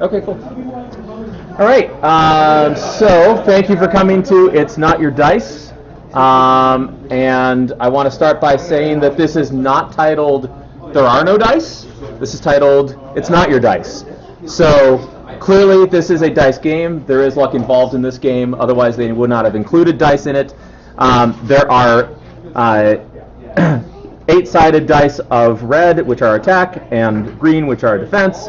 Okay, cool. All right. So thank you for coming to It's Not Your Dice. And I want to start by saying that this is not titled There Are No Dice. This is titled It's Not Your Dice. So clearly this is a dice game. There is luck involved in this game. Otherwise they would not have included dice in it. There are 8-sided dice of red, which are attack, and green, which are defense.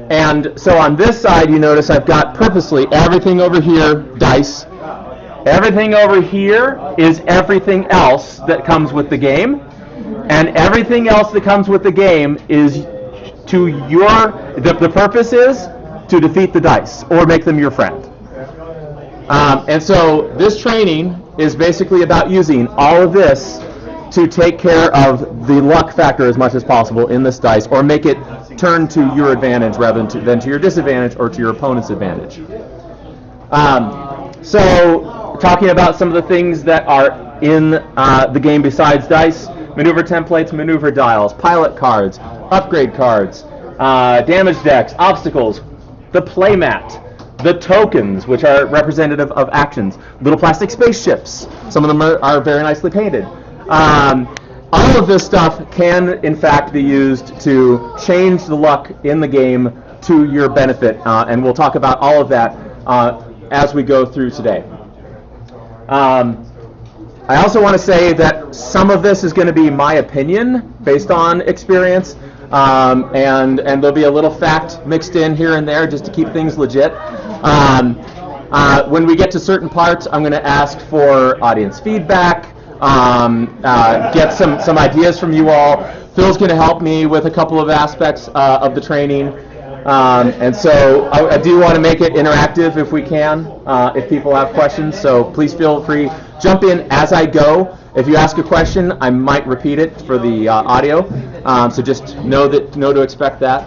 And so on this side, you notice I've got purposely everything over here, dice. Everything over here is everything else that comes with the game. And everything else that comes with the game is the purpose is to defeat the dice or make them your friend. And so this training is basically about using all of this to take care of the luck factor as much as possible in this dice, or make it turn to your advantage rather than to your disadvantage or to your opponent's advantage. So talking about some of the things that are in the game besides dice: maneuver templates, maneuver dials, pilot cards, upgrade cards, damage decks, obstacles, the playmat, the tokens, which are representative of actions, little plastic spaceships. Some of them are very nicely painted. All of this stuff can, in fact, be used to change the luck in the game to your benefit, and we'll talk about all of that as we go through today. I also want to say that some of this is going to be my opinion based on experience, and there'll be a little fact mixed in here and there just to keep things legit. When we get to certain parts, I'm going to ask for audience feedback, get some ideas from you all. Phil's going to help me with a couple of aspects of the training, and so I do want to make it interactive if we can, if people have questions, so please feel free, jump in as I go. If you ask a question, I might repeat it for the audio, so just know to expect that.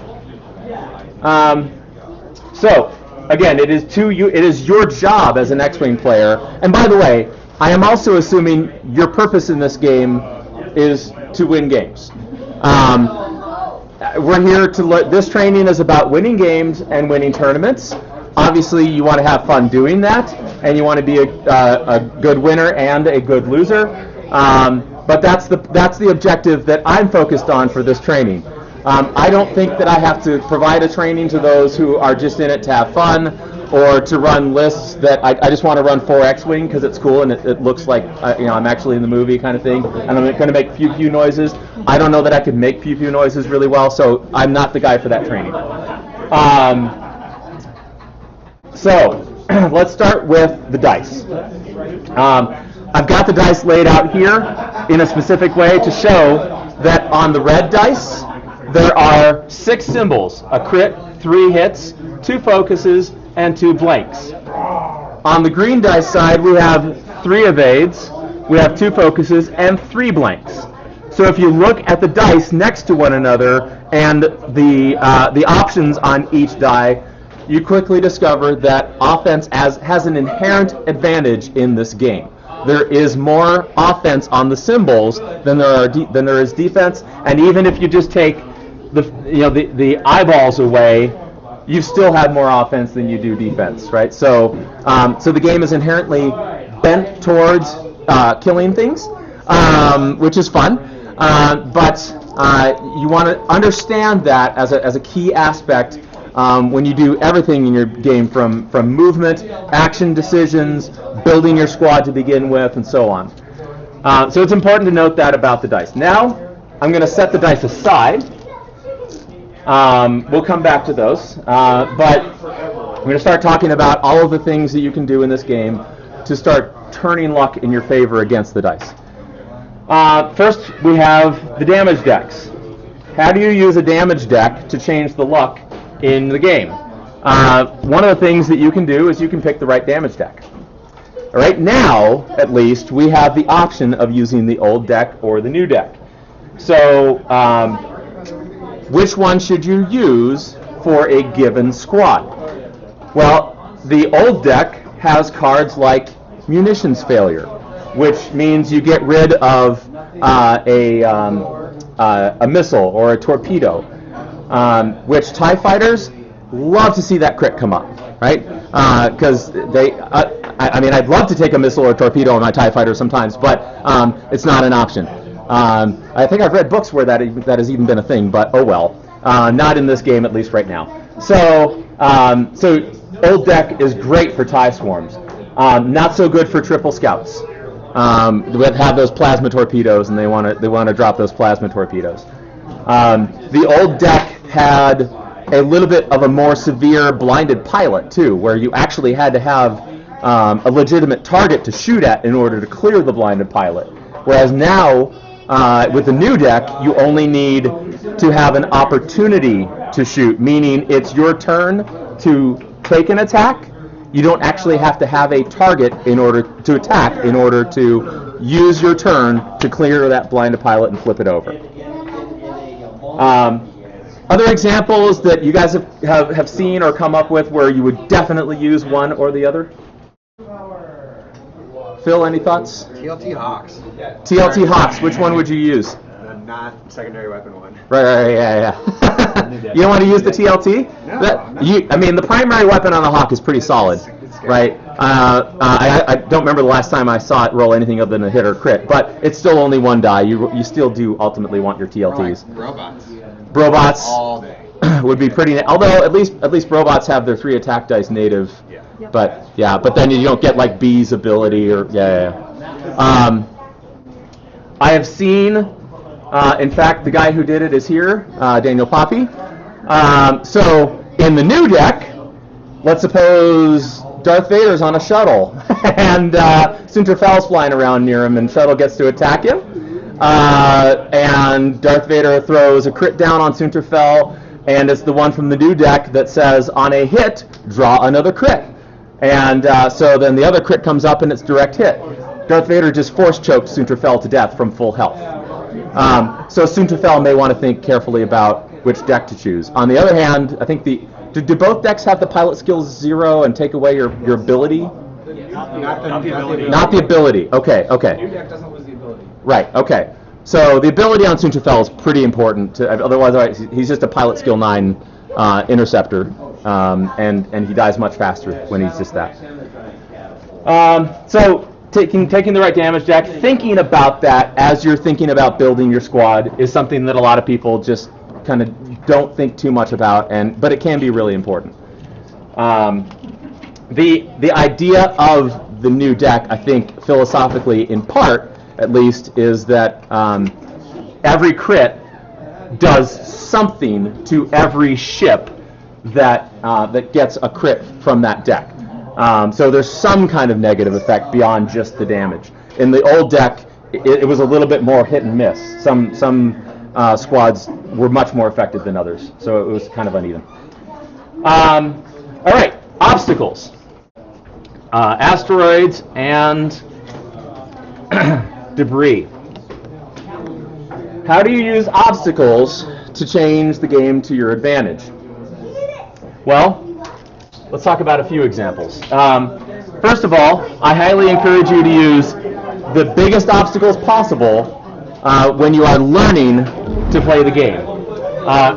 So again, it is your job as an X-Wing player, and by the way, I am also assuming your purpose in this game is to win games. We're here this training is about winning games and winning tournaments. Obviously, you want to have fun doing that, and you want to be a good winner and a good loser. But that's the objective that I'm focused on for this training. I don't think that I have to provide a training to those who are just in it to have fun, or to run lists that I just want to run 4 X-Wing because it's cool and it looks like I'm actually in the movie kind of thing, and I'm going to make pew-pew noises. I don't know that I could make pew-pew noises really well, so I'm not the guy for that training. So let's start with the dice. I've got the dice laid out here in a specific way to show that on the red dice there are 6 symbols: a crit, 3 hits, 2 focuses, and 2 blanks. On the green dice side, we have 3 evades, we have 2 focuses, and 3 blanks. So if you look at the dice next to one another and the options on each die, you quickly discover that offense has an inherent advantage in this game. There is more offense on the symbols than there is defense, and even if you just take the eyeballs away, you still have more offense than you do defense, right? So the game is inherently bent towards killing things, which is fun. But you want to understand that as a key aspect when you do everything in your game, from movement, action decisions, building your squad to begin with, and so on. So it's important to note that about the dice. Now I'm going to set the dice aside. We'll come back to those, but I'm going to start talking about all of the things that you can do in this game to start turning luck in your favor against the dice. First, we have the damage decks. How do you use a damage deck to change the luck in the game? One of the things that you can do is you can pick the right damage deck. Right now, at least, we have the option of using the old deck or the new deck. So which one should you use for a given squad? Well, the old deck has cards like munitions failure, which means you get rid of a missile or a torpedo. which TIE fighters love to see that crit come up, right? Because I'd love to take a missile or a torpedo on my TIE fighter sometimes, but it's not an option. I think I've read books where that has even been a thing, but oh well. Not in this game, at least right now. So Old Deck is great for TIE swarms. Not so good for triple scouts. That have those plasma torpedoes, and they want to drop those plasma torpedoes. The Old Deck had a little bit of a more severe blinded pilot too, where you actually had to have a legitimate target to shoot at in order to clear the blinded pilot. Whereas now, with the new deck, you only need to have an opportunity to shoot, meaning it's your turn to take an attack. You don't actually have to have a target in order to attack, in order to use your turn to clear that blinded pilot and flip it over. Other examples that you guys have seen or come up with where you would definitely use one or the other? Phil, any thoughts? TLT Hawks. TLT Hawks, which one would you use? The not secondary weapon one. Right, yeah. You don't want to use the TLT? No. The primary weapon on the Hawk is pretty solid, right? I don't remember the last time I saw it roll anything other than a hit or crit, but it's still only one die. You still do ultimately want your TLTs. Robots all day would be pretty. Although at least robots have their 3 attack dice native. Yeah. But then you don't get like B's ability or I have seen. In fact, the guy who did it is here, Daniel Poppy. So in the new deck, let's suppose Darth Vader's on a shuttle, and Sunterfell's flying around near him, and shuttle gets to attack him. And Darth Vader throws a crit down on Sunterfell, and it's the one from the new deck that says, on a hit, draw another crit. And so then the other crit comes up, and it's direct hit. Darth Vader just force choked Sunterfell to death from full health. So Sunterfell may want to think carefully about which deck to choose. On the other hand, I think do both decks have the pilot skills 0 and take away your ability? Not the ability. Not the ability. Okay. New deck doesn't lose the ability. Right. Okay. So the ability on Sunterfell is pretty important. Otherwise, he's just a pilot skill 9 interceptor, and he dies much faster when he's just that. So taking the right damage deck, thinking about that as you're thinking about building your squad is something that a lot of people just kind of don't think too much about, but it can be really important. The idea of the new deck, I think, philosophically, in part, at least, is that every crit does something to every ship that gets a crit from that deck. So there's some kind of negative effect beyond just the damage. In the old deck, it was a little bit more hit and miss. Some squads were much more effective than others, so it was kind of uneven. All right, obstacles. Asteroids and debris. How do you use obstacles to change the game to your advantage? Well, let's talk about a few examples. First of all, I highly encourage you to use the biggest obstacles possible when you are learning to play the game.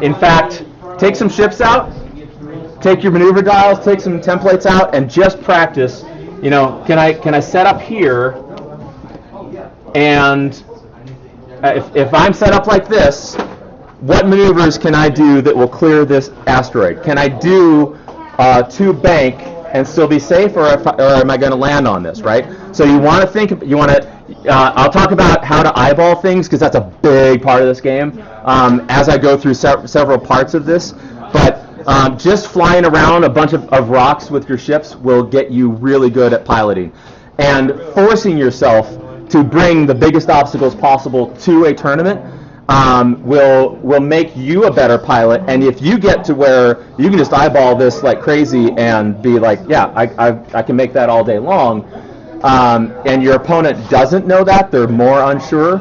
In fact, take some ships out, take your maneuver dials, take some templates out, and just practice. Can I set up here? And if I'm set up like this, what maneuvers can I do that will clear this asteroid? Can I do 2 bank and still be safe, or am I going to land on this, right? So you want to think, I'll talk about how to eyeball things, because that's a big part of this game as I go through several parts of this. But just flying around a bunch of rocks with your ships will get you really good at piloting. And forcing yourself to bring the biggest obstacles possible to a tournament will make you a better pilot. And if you get to where you can just eyeball this like crazy and be like, yeah, I can make that all day long, and your opponent doesn't know that, they're more unsure,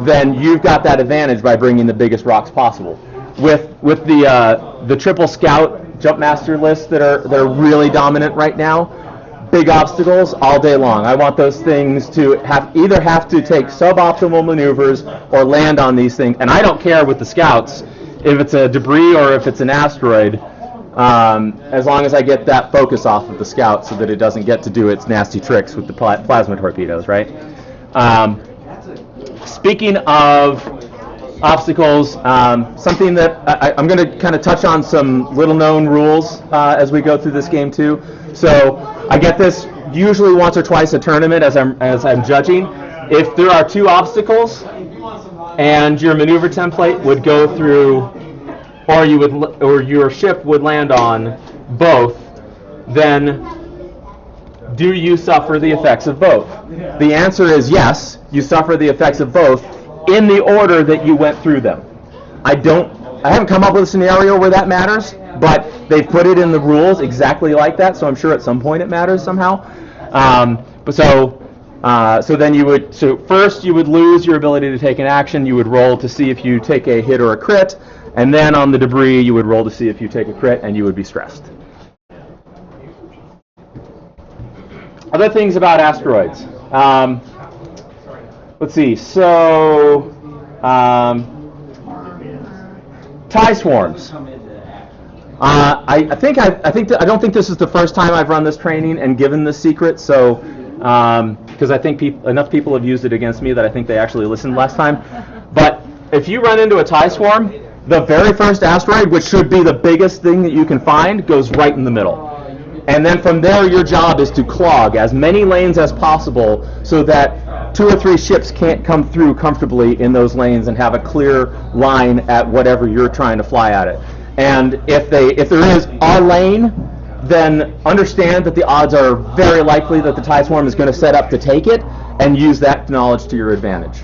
then you've got that advantage by bringing the biggest rocks possible. With the triple scout jumpmaster lists that are really dominant right now, big obstacles all day long. I want those things to either have to take suboptimal maneuvers or land on these things. And I don't care with the scouts if it's a debris or if it's an asteroid, as long as I get that focus off of the scout so that it doesn't get to do its nasty tricks with the plasma torpedoes, right? Speaking of obstacles, something that I'm going to kind of touch on some little-known rules as we go through this game too. So I get this usually once or twice a tournament as I'm judging. If there are two obstacles and your maneuver template would go through, or your ship would land on both, then do you suffer the effects of both? The answer is yes, you suffer the effects of both in the order that you went through them. I haven't come up with a scenario where that matters, but they've put it in the rules exactly like that, so I'm sure at some point it matters somehow. So then first you would lose your ability to take an action. You would roll to see if you take a hit or a crit, and then on the debris you would roll to see if you take a crit, and you would be stressed. Other things about asteroids. Let's see. So, tie swarms. I don't think this is the first time I've run this training and given this secret. So, because I think enough people have used it against me that I think they actually listened last time. But if you run into a tie swarm, the very first asteroid, which should be the biggest thing that you can find, goes right in the middle. And then from there, your job is to clog as many lanes as possible so that 2 or 3 ships can't come through comfortably in those lanes and have a clear line at whatever you're trying to fly at it. And if there is a lane, then understand that the odds are very likely that the tie swarm is going to set up to take it, and use that knowledge to your advantage.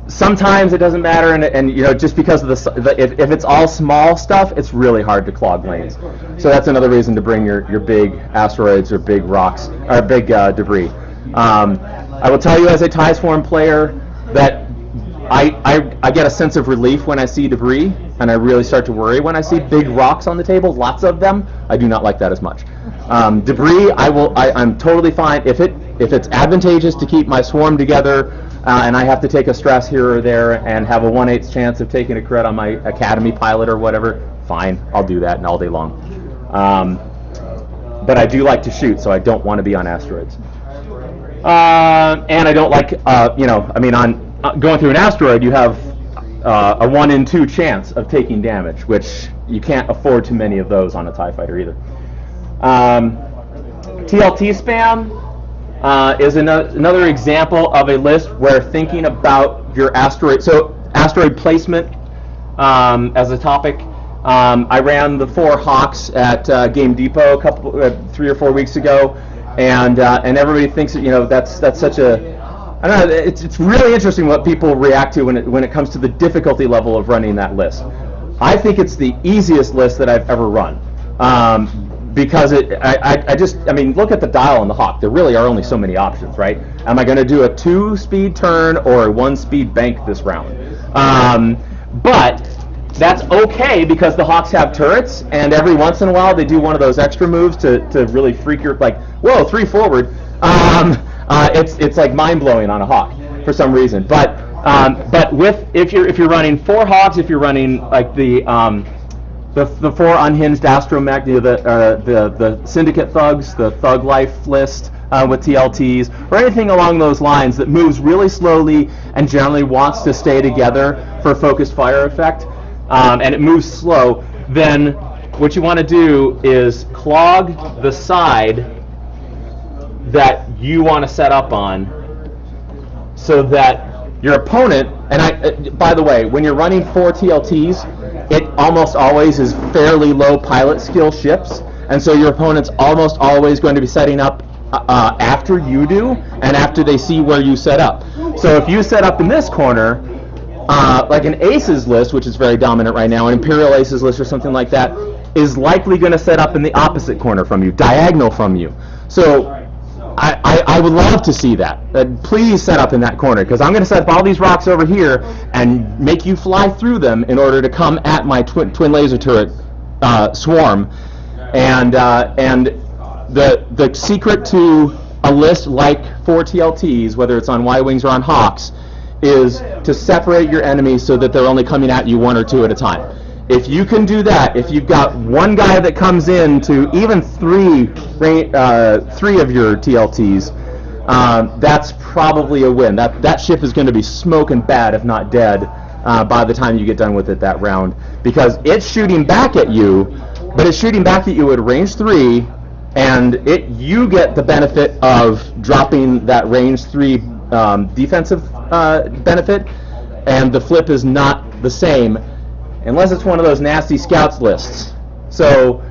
Sometimes it doesn't matter, and just because of if it's all small stuff, it's really hard to clog lanes. So that's another reason to bring your big asteroids or big rocks or big debris. I will tell you as a tie swarm player that I get a sense of relief when I see debris, and I really start to worry when I see big rocks on the table, lots of them. I do not like that as much. Debris, I'm totally fine if it's advantageous to keep my swarm together. And I have to take a stress here or there and have a 1/8 chance of taking a crit on my academy pilot or whatever, fine, I'll do that all day long. But I do like to shoot, so I don't want to be on asteroids. And I don't like, on going through an asteroid, you have a 1 in 2 chance of taking damage, which you can't afford too many of those on a TIE fighter either. TLT spam is another example of a list where thinking about your asteroid, so asteroid placement as a topic. I ran the 4 Hawks at Game Depot 3 or 4 weeks ago, and everybody thinks that that's such a, I don't know, it's really interesting what people react to when it comes to the difficulty level of running that list. I think it's the easiest list that I've ever run. Because look at the dial on the Hawk. There really are only so many options, right? Am I going to do a 2-speed turn or a 1-speed bank this round? But that's okay because the Hawks have turrets, and every once in a while they do one of those extra moves to really freak your, like, whoa, 3 forward. It's like mind-blowing on a Hawk for some reason. But if you're running 4 Hawks, if you're running like the 4 unhinged astromech, the syndicate thugs, the thug life list with TLTs, or anything along those lines that moves really slowly and generally wants to stay together for focused fire effect, and it moves slow, then what you want to do is clog the side that you want to set up on so that your opponent, and by the way, when you're running 4 TLTs, it almost always is fairly low pilot skill ships, and so your opponent's almost always going to be setting up after you do, and after they see where you set up. So if you set up in this corner, like an Aces list, which is very dominant right now, an Imperial Aces list or something like that, is likely going to set up in the opposite corner from you, diagonal from you. So I would love to see that. Please set up in that corner, because I'm going to set up all these rocks over here and make you fly through them in order to come at my twin laser turret swarm. And the secret to a list like 4 TLTs, whether it's on Y-Wings or on Hawks, is to separate your enemies so that they're only coming at you one or two at a time. If you can do that, if you've got one guy that comes in to even three of your TLTs, that's probably a win. That ship is going to be smoking bad, if not dead, by the time you get done with it that round, because it's shooting back at you, but it's shooting back at you at range 3, and you get the benefit of dropping that range 3 defensive benefit, and the flip is not the same unless it's one of those nasty scouts lists. So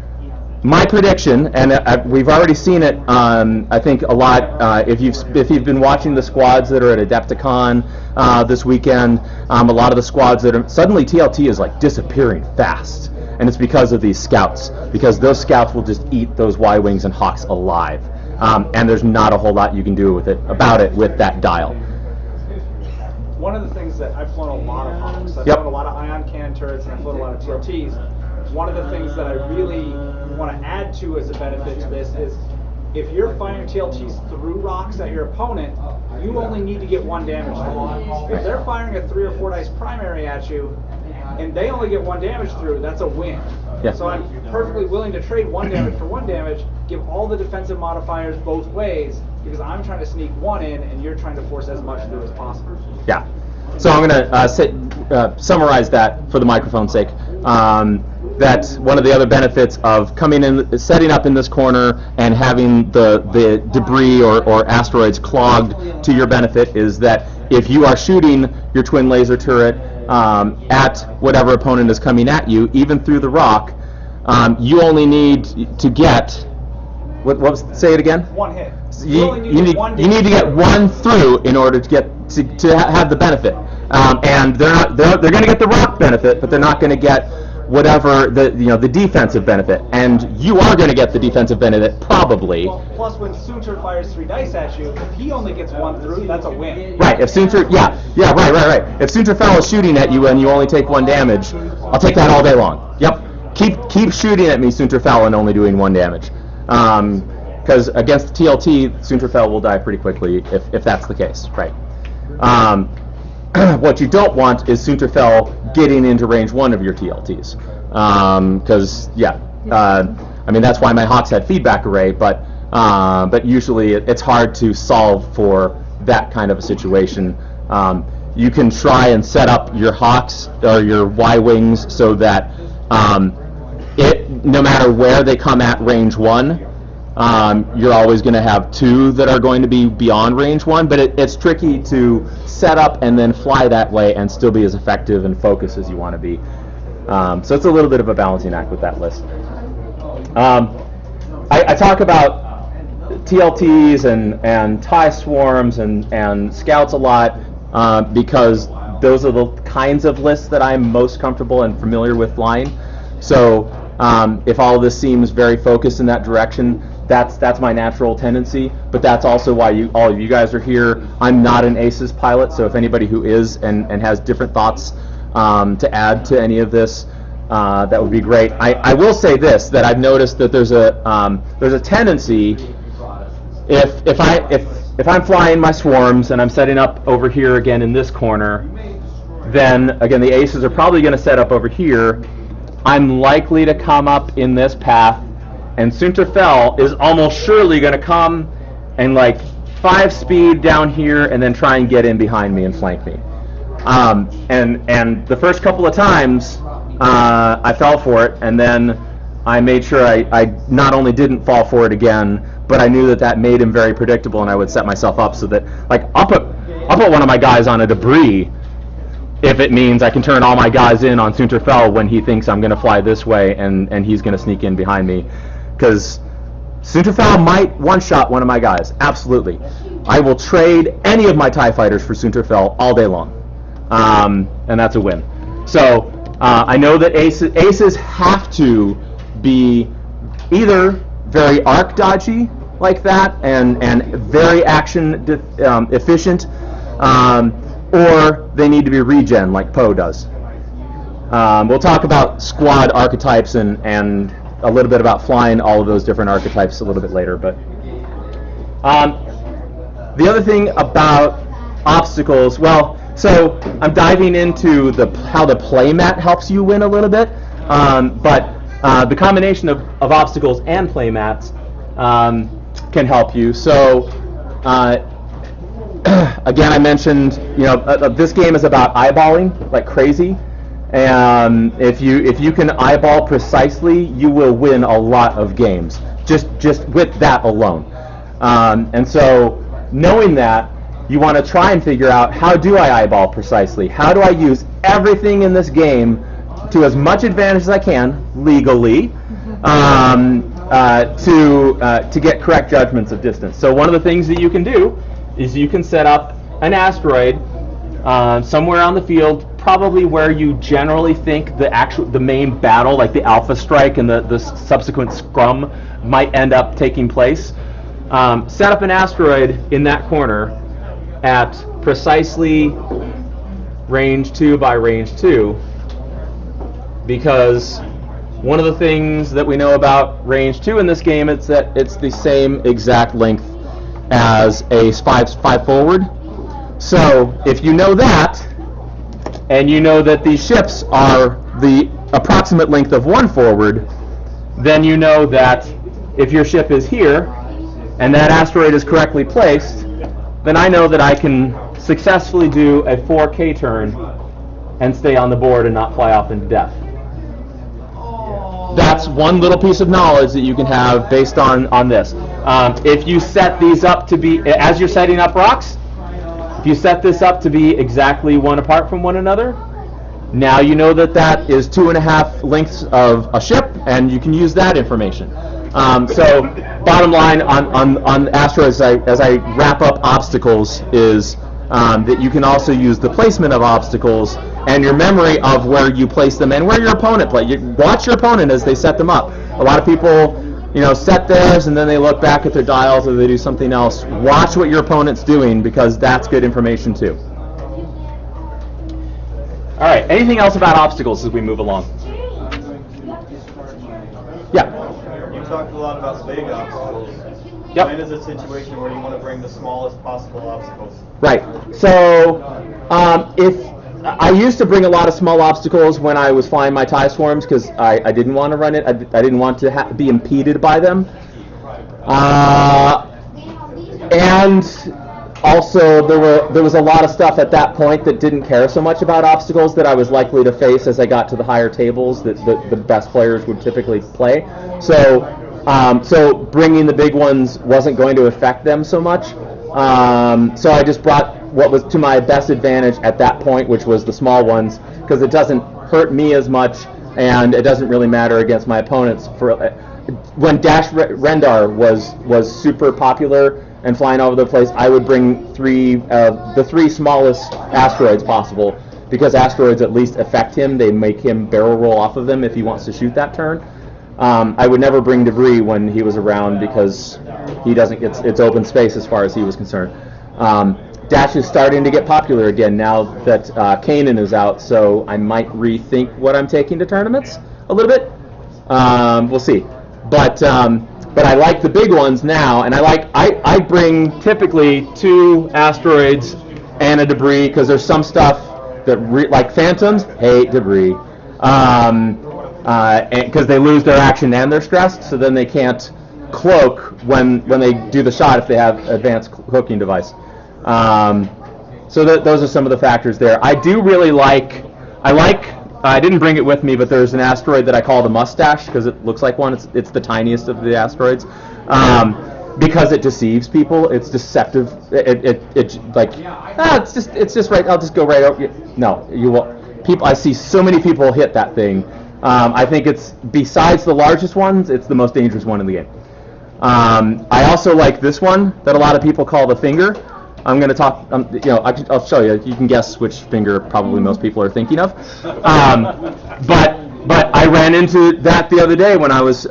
my prediction, and we've already seen it, I think a lot. If you've been watching the squads that are at Adepticon this weekend, a lot of the squads that are suddenly TLT is like disappearing fast, and it's because of these scouts. Because those scouts will just eat those Y-wings and Hawks alive, and there's not a whole lot you can do about it with that dial. One of the things that I've flown a lot of Hawks, I've Yep. flown a lot of ion cannon turrets, and I've flown a lot of TLTs. One of the things that I really want to add to as a benefit to this is if you're firing TLTs through rocks at your opponent, you only need to get 1 damage through. If they're firing a 3 or 4 dice primary at you, and they only get 1 damage through, that's a win. Yeah. So I'm perfectly willing to trade 1 damage for 1 damage, give all the defensive modifiers both ways, because I'm trying to sneak 1 in, and you're trying to force as much through as possible. Yeah. So I'm going to summarize that for the microphone's sake. That's one of the other benefits of coming in, setting up in this corner, and having the debris or asteroids clogged to your benefit is that if you are shooting your twin laser turret at whatever opponent is coming at you, even through the rock, you only need to get, say it again? 1 hit. You need to get 1 through in order to get to have the benefit, and they're going to get the rock benefit, but they're not going to get whatever the defensive benefit, and you are going to get the defensive benefit probably. Well, plus when Soontir fires 3 dice at you, if he only gets 1 through, that's a win. Right. If Soontir, right. If Soontir Fel is shooting at you and you only take 1 damage, I'll take that all day long. Yep. Keep shooting at me, Soontir Fel, and only doing 1 damage. Because against the TLT, Soontir Fel will die pretty quickly if that's the case, right? What you don't want is Soontir Fel getting into range 1 of your TLTs. Because, I mean, that's why my Hawks had feedback array, but usually it's hard to solve for that kind of a situation. You can try and set up your Hawks or your Y-wings so that no matter where they come at range 1, you're always going to have 2 that are going to be beyond range 1, but it's tricky to set up and then fly that way and still be as effective and focused as you want to be. So it's a little bit of a balancing act with that list. I talk about TLTs and TIE swarms and scouts a lot because those are the kinds of lists that I'm most comfortable and familiar with flying. So if all of this seems very focused in that direction, that's my natural tendency, but that's also why all of you guys are here. I'm not an ACES pilot, so if anybody who is and has different thoughts to add to any of this, that would be great. I will say this, that I've noticed that there's a tendency, if I'm flying my swarms and I'm setting up over here again in this corner, then again the ACES are probably going to set up over here. I'm likely to come up in this path, and Soontir Fel is almost surely going to come and 5 speed down here and then try and get in behind me and flank me. And the first couple of times I fell for it, and then I made sure I not only didn't fall for it again, but I knew that made him very predictable, and I would set myself up so that I'll put one of my guys on a debris if it means I can turn all my guys in on Soontir Fel when he thinks I'm going to fly this way and he's going to sneak in behind me. Because Soontir Fel might one-shot one of my guys, absolutely. I will trade any of my TIE fighters for Soontir Fel all day long, and that's a win. So I know that aces have to be either very arc dodgy like that and very action efficient, or they need to be regen like Poe does. We'll talk about squad archetypes and a little bit about flying all of those different archetypes a little bit later. But the other thing about obstacles, well, So I'm diving into how the play mat helps you win a little bit, but the combination of obstacles and play mats can help you. So again, I mentioned, this game is about eyeballing like crazy, and if you can eyeball precisely, you will win a lot of games just with that alone. And so knowing that, you want to try and figure out, how do I eyeball precisely? How do I use everything in this game to as much advantage as I can legally to get correct judgments of distance? So one of the things that you can do is you can set up an asteroid somewhere on the field, probably where you generally think the main battle, like the alpha strike and the subsequent scrum, might end up taking place. Set up an asteroid in that corner at precisely range 2 by range 2, because one of the things that we know about range 2 in this game is that it's the same exact length as a 5 forward. So if you know that, and you know that these ships are the approximate length of 1 forward, then you know that if your ship is here and that asteroid is correctly placed, then I know that I can successfully do a 4K turn and stay on the board and not fly off into death. That's one little piece of knowledge that you can have based on this. If you set these up to be, as you're setting up rocks, if you set this up to be exactly one apart from one another, now you know that is 2.5 lengths of a ship, and you can use that information. So bottom line on asteroids, as I wrap up obstacles, is that you can also use the placement of obstacles and your memory of where you place them and where your opponent plays. Watch your opponent as they set them up. A lot of people, set theirs and then they look back at their dials or they do something else. Watch what your opponent's doing, because that's good information too. All right, anything else about obstacles as we move along? Yeah. You talked a lot about big obstacles. Yep. When is a situation where you want to bring the smallest possible obstacles? Right. So if I used to bring a lot of small obstacles when I was flying my TIE swarms, because I didn't want to run it. I didn't want to be impeded by them. And also there was a lot of stuff at that point that didn't care so much about obstacles that I was likely to face as I got to the higher tables that the best players would typically play. So bringing the big ones wasn't going to affect them so much. So I just brought what was to my best advantage at that point, which was the small ones, because it doesn't hurt me as much, and it doesn't really matter against my opponents. When Dash Rendar was super popular and flying all over the place, I would bring the three smallest asteroids possible, because asteroids at least affect him. They make him barrel roll off of them if he wants to shoot that turn. I would never bring debris when he was around, because he doesn't get it's open space as far as he was concerned. Dash is starting to get popular again now that Kanan is out, so I might rethink what I'm taking to tournaments a little bit. We'll see. But I like the big ones now, and I bring typically 2 asteroids and a debris, because there's some stuff that like Phantoms hate debris. Because they lose their action and they're stressed, so then they can't cloak when they do the shot if they have advanced cloaking device. So those are some of the factors there. I do really I didn't bring it with me, but there's an asteroid that I call the Mustache, because it looks like one. It's the tiniest of the asteroids. Because it deceives people. It's deceptive. It's just right. I'll just go right over. No, you won't. People, I see so many people hit that thing. I think it's, besides the largest ones, it's the most dangerous one in the game. I also like this one that a lot of people call the Finger. I'm going to talk, I'll show you. You can guess which finger probably most people are thinking of. But I ran into that the other day when I was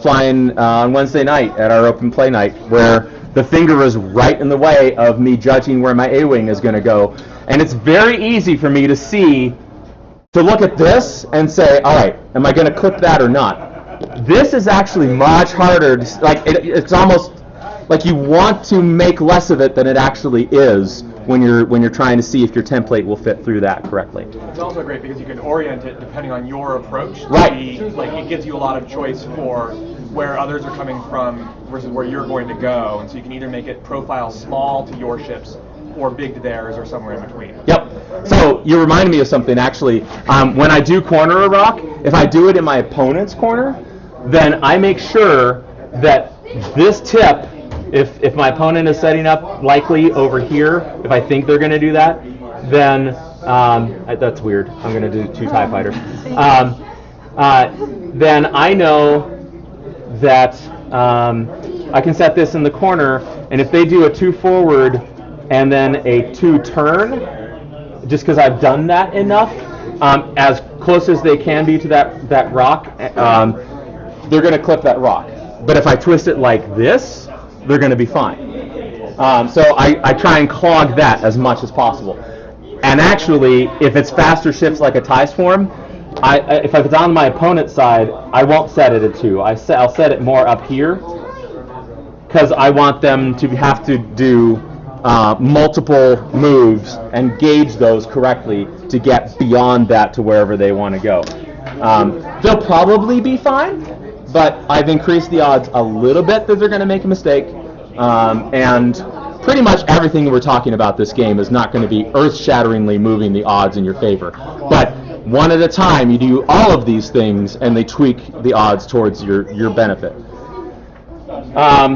flying on Wednesday night at our open play night, where the Finger was right in the way of me judging where my A-wing is going to go. And it's very easy for me to look at this and say, all right, am I going to clip that or not? This is actually much harder. It's almost like you want to make less of it than it actually is when you're trying to see if your template will fit through that correctly. It's also great because you can orient it depending on your approach. Right. It gives you a lot of choice for where others are coming from versus where you're going to go, and so you can either make it profile small to your ships or big to theirs or somewhere in between. Yep. So you reminded me of something actually. When I do corner a rock, if I do it in my opponent's corner, then I make sure that this tip, if my opponent is setting up likely over here, if I think they're going to do that, then that's weird. I'm going to do 2 TIE fighters. Then I know that I can set this in the corner, and if they do a 2 forward and then a 2 turn, just because I've done that enough, as close as they can be to that rock, they're going to clip that rock. But if I twist it like this, they're going to be fine. So I try and clog that as much as possible. And actually, if it's faster ships like a TIE Swarm, if it's on my opponent's side, I won't set it at 2. I'll set it more up here, because I want them to have to do multiple moves and gauge those correctly to get beyond that to wherever they want to go. They'll probably be fine, but I've increased the odds a little bit that they're going to make a mistake. And pretty much everything we're talking about this game is not going to be earth-shatteringly moving the odds in your favor. But one at a time, you do all of these things, and they tweak the odds towards your benefit. All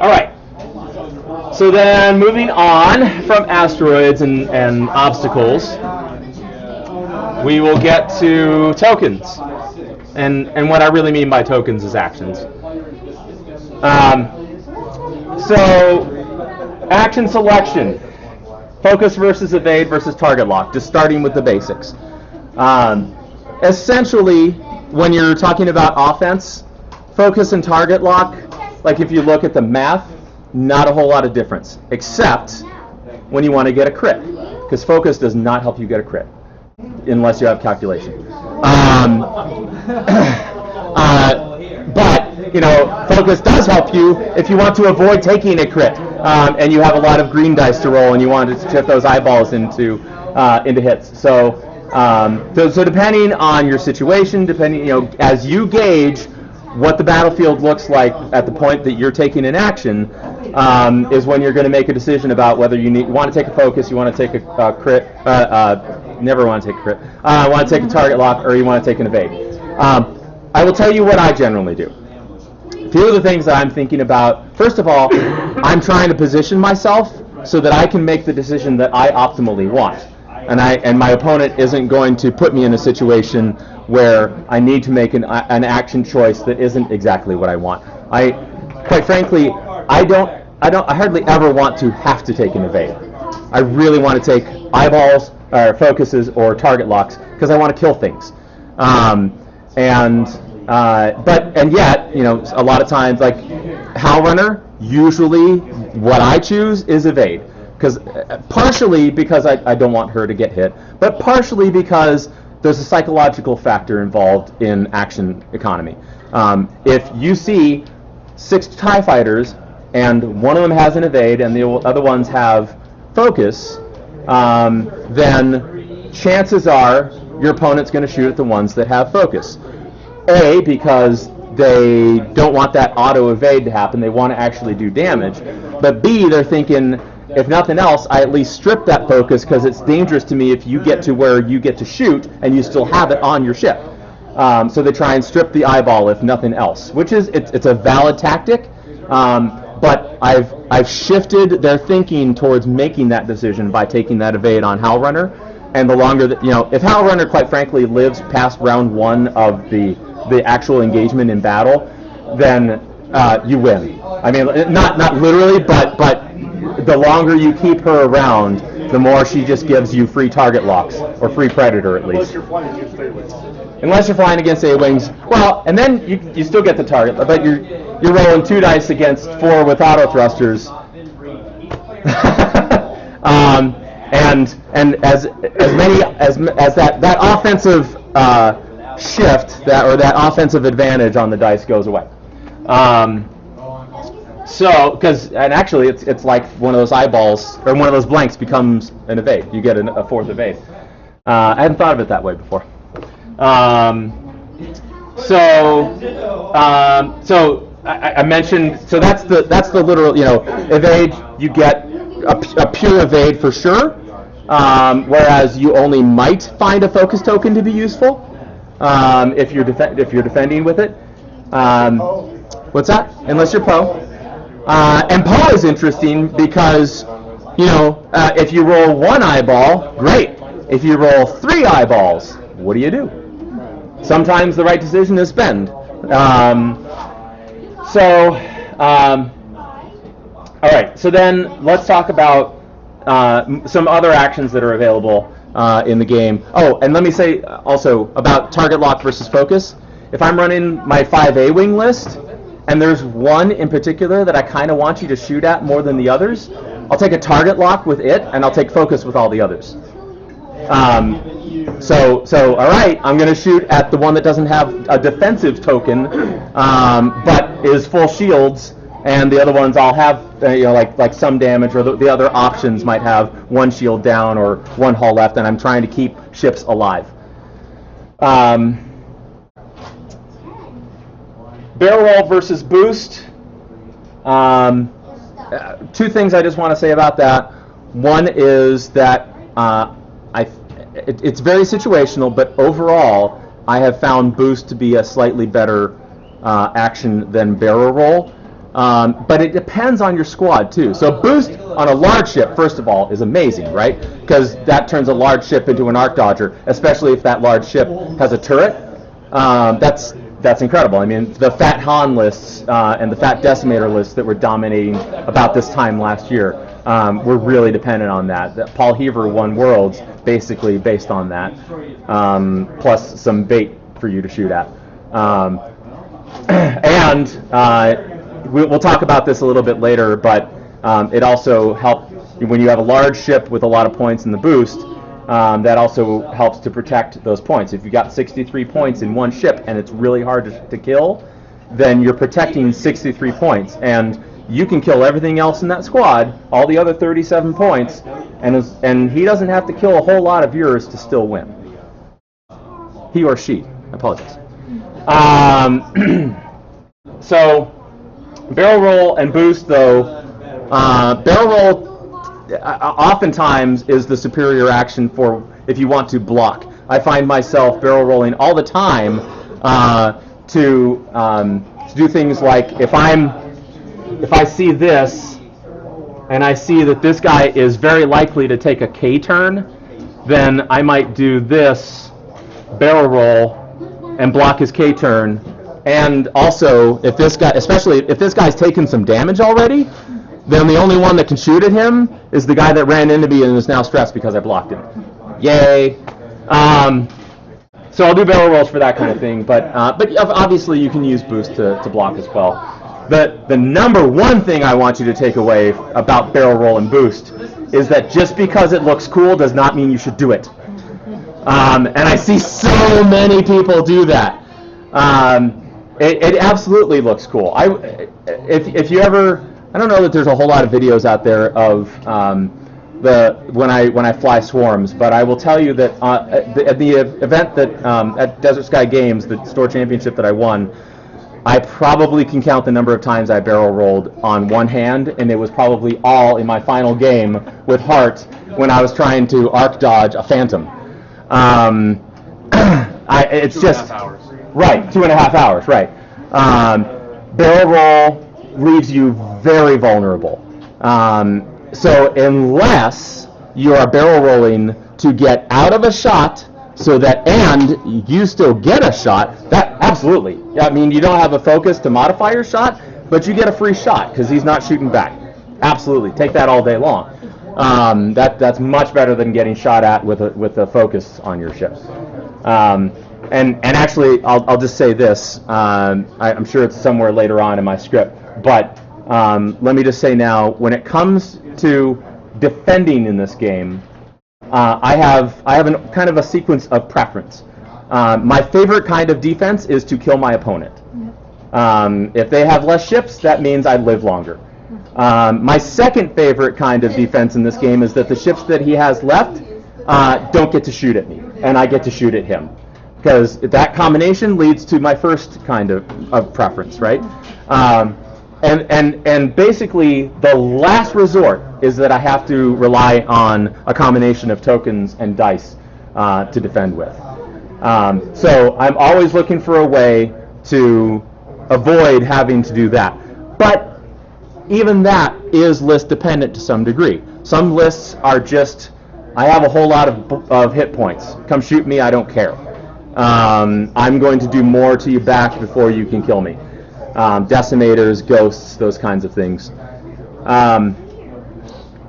right. So then, moving on from asteroids and obstacles, we will get to tokens. And what I really mean by tokens is actions. So, action selection. Focus versus evade versus target lock. Just starting with the basics. Essentially, when you're talking about offense, focus and target lock, like if you look at the math, not a whole lot of difference, except when you want to get a crit, because focus does not help you get a crit unless you have calculation. But focus does help you if you want to avoid taking a crit, and you have a lot of green dice to roll, and you want to chip those eyeballs into hits. So depending on your situation, as you gauge what the battlefield looks like at the point that you're taking an action, is when you're going to make a decision about whether you want to take a focus, you want to take a crit, never want to take a crit, want to take a target lock, or you want to take an evade. I will tell you what I generally do. A few of the things that I'm thinking about, first of all, I'm trying to position myself so that I can make the decision that I optimally want. And my opponent isn't going to put me in a situation where I need to make an action choice that isn't exactly what I want. Quite frankly, I hardly ever want to have to take an evade. I really want to take eyeballs, or focuses, or target locks because I want to kill things. And yet, a lot of times, like Howl Runner, usually what I choose is evade. Partially because I don't want her to get hit, but partially because there's a psychological factor involved in action economy. If you see 6 TIE fighters and one of them has an evade and the other ones have focus, then chances are your opponent's going to shoot at the ones that have focus. A, because they don't want that auto evade to happen, they want to actually do damage, but B, they're thinking, if nothing else, I at least strip that focus because it's dangerous to me if you get to where you get to shoot and you still have it on your ship. So they try and strip the eyeball if nothing else, which is it's a valid tactic. But I've shifted their thinking towards making that decision by taking that evade on Howl Runner. And the longer that if Howl Runner, quite frankly, lives past round 1 of the actual engagement in battle, then you win. I mean, not literally, but the longer you keep her around, the more she just gives you free target locks, or free predator at least. Unless you're flying against A-wings. Well, and then you still get the target, but you're rolling 2 dice against 4 with auto thrusters. And as many as that offensive shift, that offensive advantage on the dice goes away. So, and actually, it's like one of those eyeballs, or one of those blanks becomes an evade. You get a fourth evade. I hadn't thought of it that way before. So I mentioned, so that's the literal, evade. You get a pure evade for sure, whereas you only might find a focus token to be useful if you're defending with it. What's that? Unless you're Poe. And Poe is interesting because, if you roll one eyeball, great. If you roll 3 eyeballs, what do you do? Sometimes the right decision is spend. All right, so then let's talk about some other actions that are available in the game. Oh, and let me say also about target lock versus focus. If I'm running my 5A wing list, and there's one in particular that I kind of want you to shoot at more than the others, I'll take a target lock with it, and I'll take focus with all the others. So all right, I'm going to shoot at the one that doesn't have a defensive token, but is full shields, and the other ones I'll have, like some damage, or the other options might have 1 shield down or 1 hull left, and I'm trying to keep ships alive. Barrel roll versus boost. 2 things I just want to say about that. One is that it's very situational, but overall, I have found boost to be a slightly better action than barrel roll. But it depends on your squad too. So boost on a large ship, first of all, is amazing, right? Because that turns a large ship into an arc dodger, especially if that large ship has a turret. That's incredible. I mean, the Fat Han lists and the Fat Decimator lists that were dominating about this time last year were really dependent on that. Paul Heaver won Worlds basically based on that, plus some bait for you to shoot at. We'll talk about this a little bit later, but it also helps when you have a large ship with a lot of points in the boost. That also helps to protect those points. If you've got 63 points in one ship and it's really hard to kill, then you're protecting 63 points. And you can kill everything else in that squad, all the other 37 points, and he doesn't have to kill a whole lot of yours to still win. He or she. I apologize. So, barrel roll and boost, though. Barrel roll oftentimes is the superior action for if you want to block. I find myself barrel rolling all the time to do things like if I see this and I see that this guy is very likely to take a K turn, then I might do this barrel roll and block his K turn. And also, if this guy, especially if this guy's taken some damage already, then the only one that can shoot at him is the guy that ran into me and is now stressed because I blocked him. Yay! So I'll do barrel rolls for that kind of thing, but obviously you can use boost to block as well. The number one thing I want you to take away about barrel roll and boost is that just because it looks cool does not mean you should do it. And I see so many people do that. It absolutely looks cool. If you ever, I don't know that there's a whole lot of videos out there of when I fly swarms, but I will tell you that at the event that at Desert Sky Games, the store championship that I won, I probably can count the number of times I barrel rolled on one hand, and it was probably all in my final game with Hart when I was trying to arc dodge a Phantom. It's 2.5 just hours. Right, 2.5 hours, right. Barrel roll leaves you very vulnerable. So unless you are barrel rolling to get out of a shot, and you still get a shot, that absolutely. I mean, you don't have a focus to modify your shot, but you get a free shot because he's not shooting back. Absolutely, take that all day long. That's much better than getting shot at with a focus on your ship. And actually, I'll just say this. I'm sure it's somewhere later on in my script, but let me just say now, when it comes to defending in this game, I have kind of a sequence of preference. My favorite kind of defense is to kill my opponent. If they have less ships, that means I live longer. My second favorite kind of defense in this game is that the ships that he has left don't get to shoot at me, and I get to shoot at him. Because that combination leads to my first kind of preference, right? And basically, the last resort is that I have to rely on a combination of tokens and dice to defend with. So I'm always looking for a way to avoid having to do that. But even that is list dependent to some degree. Some lists are just, I have a whole lot of hit points. Come shoot me, I don't care. I'm going to do more to you back before you can kill me. Decimators, ghosts, those kinds of things.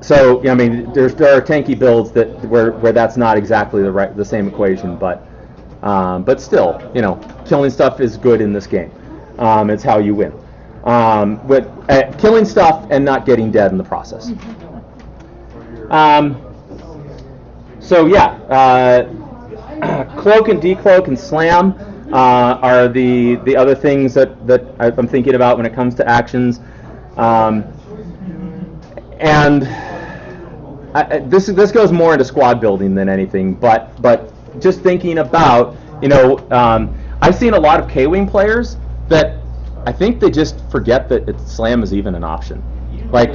So I mean, there are tanky builds where that's not exactly the same equation, but still, killing stuff is good in this game. It's how you win. But killing stuff and not getting dead in the process. So yeah, cloak and decloak and slam are the other things that I'm thinking about when it comes to actions. And this goes more into squad building than anything, but just thinking about, I've seen a lot of K-Wing players that I think they just forget that slam is even an option. Like,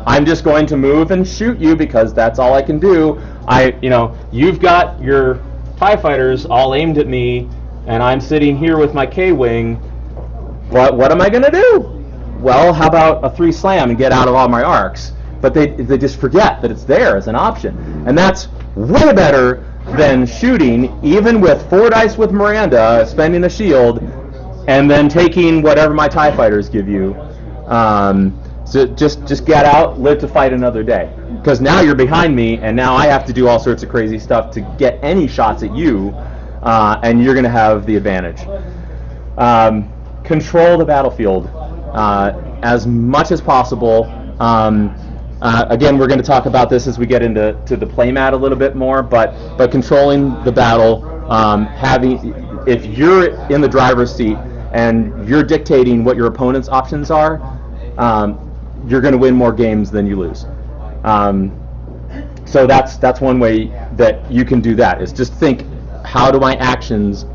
I'm just going to move and shoot you because that's all I can do. You've got your TIE fighters all aimed at me, and I'm sitting here with my K-Wing. What am I going to do? Well, how about a 3 slam and get out of all my arcs? But they just forget that it's there as an option. And that's way better than shooting, even with 4 dice with Miranda, spending a shield, and then taking whatever my TIE fighters give you. So just get out, live to fight another day. Because now you're behind me, and now I have to do all sorts of crazy stuff to get any shots at you, and you're going to have the advantage. Control the battlefield as much as possible. Again, we're going to talk about this as we get into the playmat a little bit more, but controlling the battle, if you're in the driver's seat and you're dictating what your opponent's options are, you're going to win more games than you lose. So that's one way that you can do that, is just think, how do my actions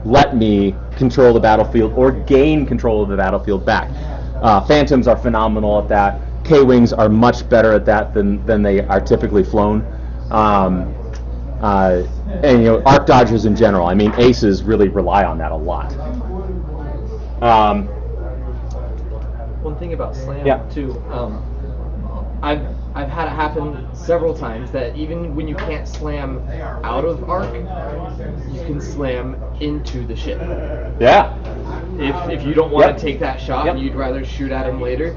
let me control the battlefield or gain control of the battlefield back? Phantoms are phenomenal at that. K-Wings are much better at that than they are typically flown. And arc dodgers in general. I mean, aces really rely on that a lot. One thing about slam too, I've had it happen several times that even when you can't slam out of arc, you can slam into the ship. Yeah. If you don't want to take that shot and you'd rather shoot at him later,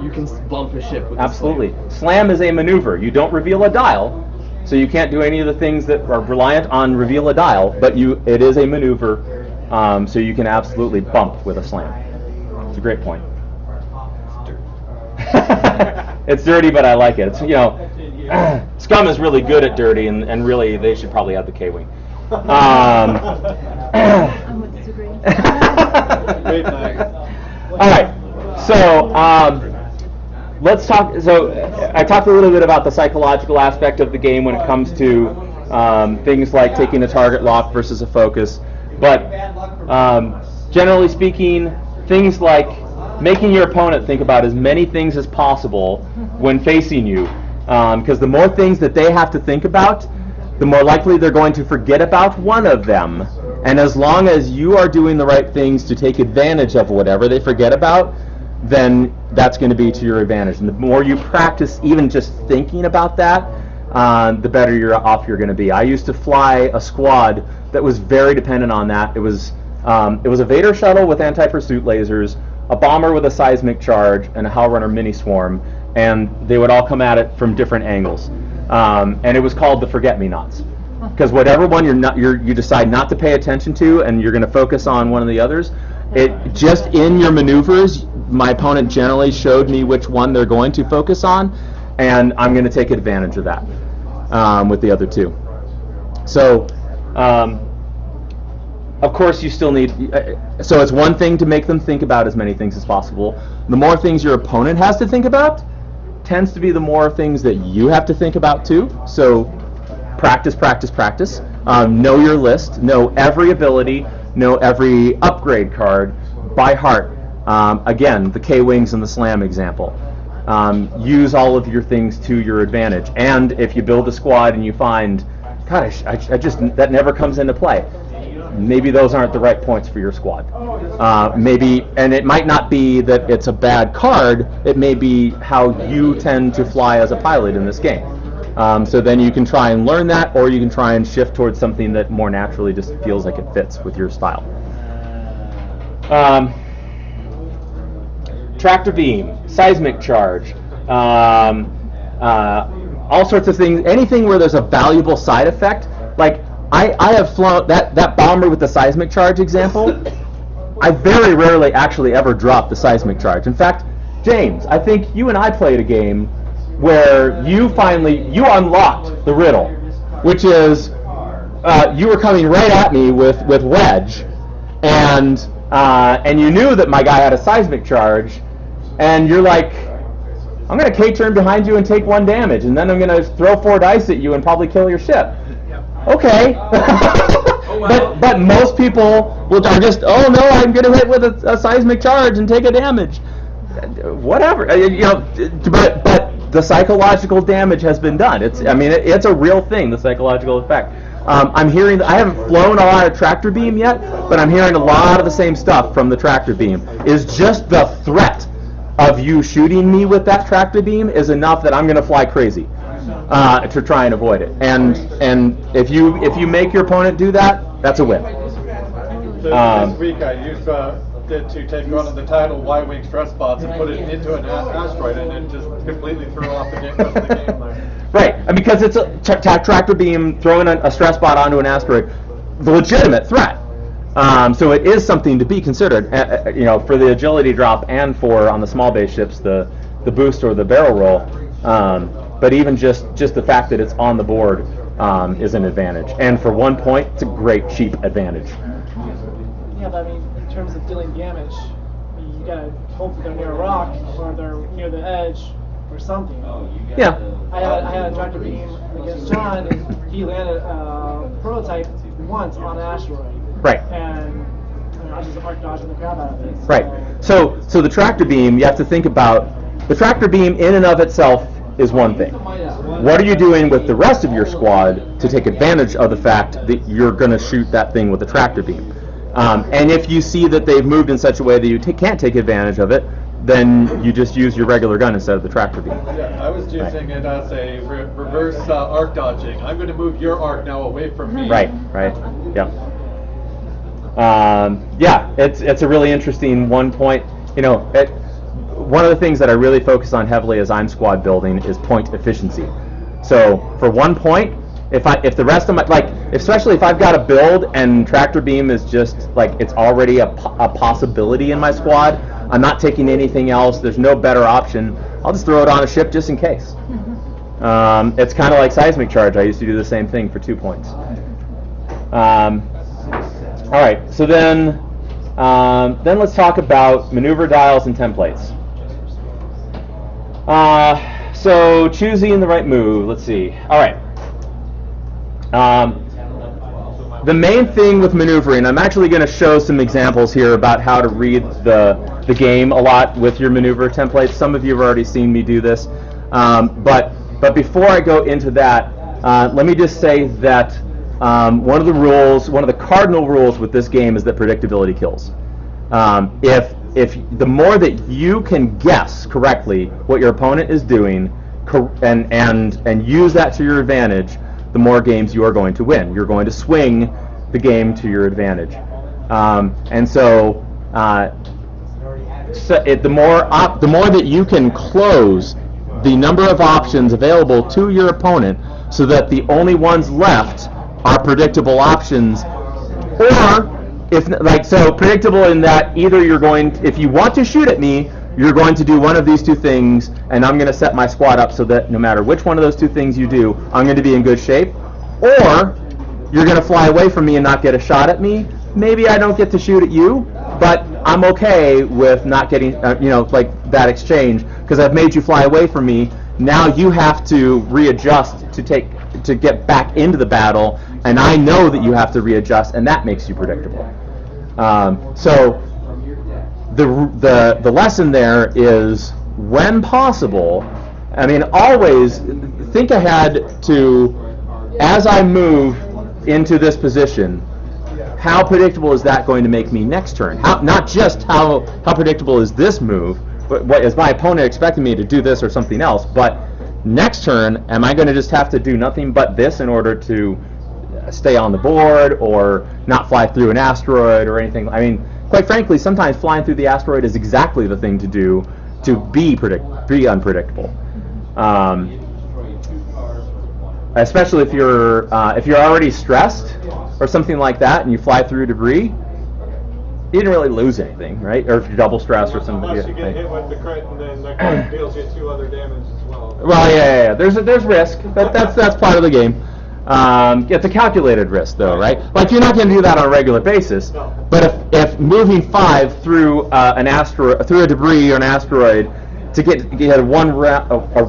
you can bump a ship with Absolutely. the slam. Slam is a maneuver. You don't reveal a dial, so you can't do any of the things that are reliant on reveal a dial, but it is a maneuver, so you can absolutely bump with a slam. It's a great point. It's dirty, but I like it. It's Scum is really good at dirty, and really they should probably have the K-Wing. I would disagree. All right, so let's talk. So I talked a little bit about the psychological aspect of the game when it comes to things like taking a target lock versus a focus, but generally speaking, things like making your opponent think about as many things as possible when facing you, because the more things that they have to think about, the more likely they're going to forget about one of them. And as long as you are doing the right things to take advantage of whatever they forget about, then that's going to be to your advantage. And the more you practice even just thinking about that, the better off you're going to be. I used to fly a squad that was very dependent on that. It was a Vader shuttle with anti-pursuit lasers, a bomber with a seismic charge, and a Hellrunner mini-swarm, and they would all come at it from different angles. And it was called the Forget-Me-Nots. Because whatever one you decide not to pay attention to, and you're going to focus on one of the others, it just in your maneuvers, my opponent generally showed me which one they're going to focus on, and I'm going to take advantage of that with the other two. So of course, you still need. So it's one thing to make them think about as many things as possible. The more things your opponent has to think about, tends to be the more things that you have to think about too. So practice, practice, practice. Know your list. Know every ability. Know every upgrade card by heart. Again, the K-Wings and the Slam example. Use all of your things to your advantage. And if you build a squad and you find, gosh, I just that never comes into play. Maybe those aren't the right points for your squad. Maybe, and it might not be that it's a bad card. It may be how you tend to fly as a pilot in this game. So then you can try and learn that, or you can try and shift towards something that more naturally just feels like it fits with your style. Tractor beam, seismic charge, all sorts of things. Anything where there's a valuable side effect, like I have flown that bomber with the seismic charge example. I very rarely actually ever drop the seismic charge. In fact, James, I think you and I played a game where you unlocked the riddle, which is you were coming right at me with wedge, and you knew that my guy had a seismic charge, and you're like, I'm going to K-turn behind you and take 1 damage, and then I'm going to throw 4 dice at you and probably kill your ship. Okay. But most people are just, oh no, I'm going to hit with a seismic charge and take a damage. Whatever. But the psychological damage has been done. It's a real thing, the psychological effect. I haven't flown a lot of tractor beam yet, but I'm hearing a lot of the same stuff from the tractor beam. Is just the threat of you shooting me with that tractor beam is enough that I'm going to fly crazy to try and avoid it. And if you make your opponent do that, that's a win. This week I used did to take one of the title Y-wing stress spots and put it into an asteroid, and it just completely threw off the rest of the game there. Right, and because it's a tractor beam throwing a stress spot onto an asteroid, the legitimate threat. So it is something to be considered, for the agility drop and for on the small base ships the boost or the barrel roll. But even just the fact that it's on the board is an advantage, and for 1 point, it's a great cheap advantage. Yeah, but in terms of dealing damage, you gotta hope they're near a rock or they're near the edge or something. Yeah. I had a tractor beam against John, and he landed a prototype once on an asteroid. Right. And I was just arc dodging the crap out of it. Right. So the tractor beam, you have to think about the tractor beam in and of itself is one thing. What are you doing with the rest of your squad to take advantage of the fact that you're going to shoot that thing with a tractor beam? And if you see that they've moved in such a way that you can't take advantage of it, then you just use your regular gun instead of the tractor beam. Yeah, I was using it as a reverse arc dodging. I'm going to move your arc now away from me. Right. Yeah. It's a really interesting 1 point. One of the things that I really focus on heavily as I'm squad building is point efficiency. So for 1 point, if the rest of my, especially if I've got a build and tractor beam is just it's already a possibility in my squad, I'm not taking anything else, there's no better option, I'll just throw it on a ship just in case. It's kind of like seismic charge. I used to do the same thing for 2 points. All right, so then let's talk about maneuver dials and templates. So choosing the right move, let's see. All right. The main thing with maneuvering, I'm actually going to show some examples here about how to read the game a lot with your maneuver templates. Some of you have already seen me do this. But before I go into that, let me just say that one of the cardinal rules with this game is that predictability kills. If the more that you can guess correctly what your opponent is doing and use that to your advantage, the more games you are going to win. You're going to swing the game to your advantage. The more that you can close the number of options available to your opponent so that the only ones left are predictable options, or predictable in that either if you want to shoot at me, you're going to do one of these two things, and I'm going to set my squad up so that no matter which one of those two things you do, I'm going to be in good shape, or you're going to fly away from me and not get a shot at me, maybe I don't get to shoot at you, but I'm okay with not getting, like that exchange, because I've made you fly away from me. Now you have to readjust to get back into the battle, and I know that you have to readjust, and that makes you predictable. So the lesson there is, when possible, I mean, always think ahead to, as I move into this position, how predictable is that going to make me next turn? Not just how predictable is this move, but what is my opponent expecting me to do this or something else, but next turn, am I going to just have to do nothing but this in order to stay on the board or not fly through an asteroid or anything? I mean, quite frankly, sometimes flying through the asteroid is exactly the thing to do to be unpredictable. Especially if you're already stressed or something like that, and you fly through debris, you didn't really lose anything, right? Or if you're double stressed or something. Unless you get hit with the crit, and then the crit deals you 2 other damage as well. Well, yeah. There's risk, but that's part of the game. It's a calculated risk, though, right? Like, you're not going to do that on a regular basis. But if moving 5 through an asteroid, through a debris or an asteroid, to get a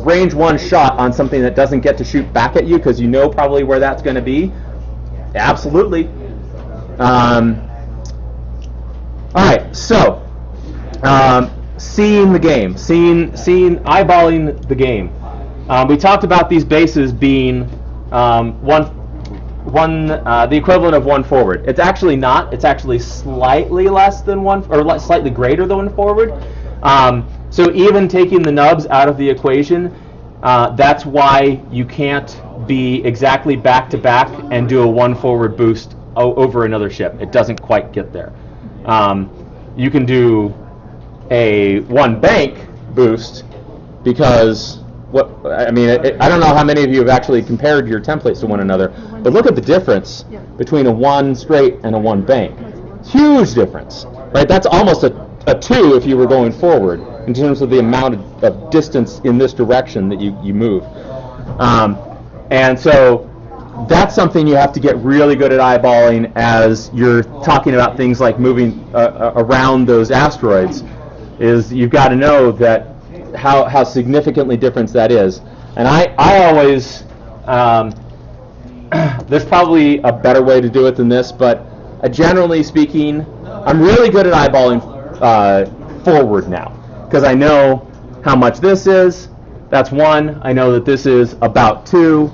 range 1 shot on something that doesn't get to shoot back at you, because you know probably where that's going to be, absolutely. All right, so seeing the game, eyeballing the game. We talked about these bases being the equivalent of 1 forward. It's actually not. It's actually slightly less than 1, or slightly greater than 1 forward. So even taking the nubs out of the equation, that's why you can't be exactly back to back and do a 1 forward boost over another ship. It doesn't quite get there. You can do a 1 bank boost, because I don't know how many of you have actually compared your templates to one another, but look at the difference between a 1 straight and a 1 bank. Huge difference, right? That's almost a 2 if you were going forward in terms of the amount of distance in this direction that you move. And so that's something you have to get really good at eyeballing as you're talking about things like moving around those asteroids. Is you've got to know that how significantly different that is. And I always, there's probably a better way to do it than this, but generally speaking, I'm really good at eyeballing forward now, because I know how much this is. That's 1. I know that this is about 2.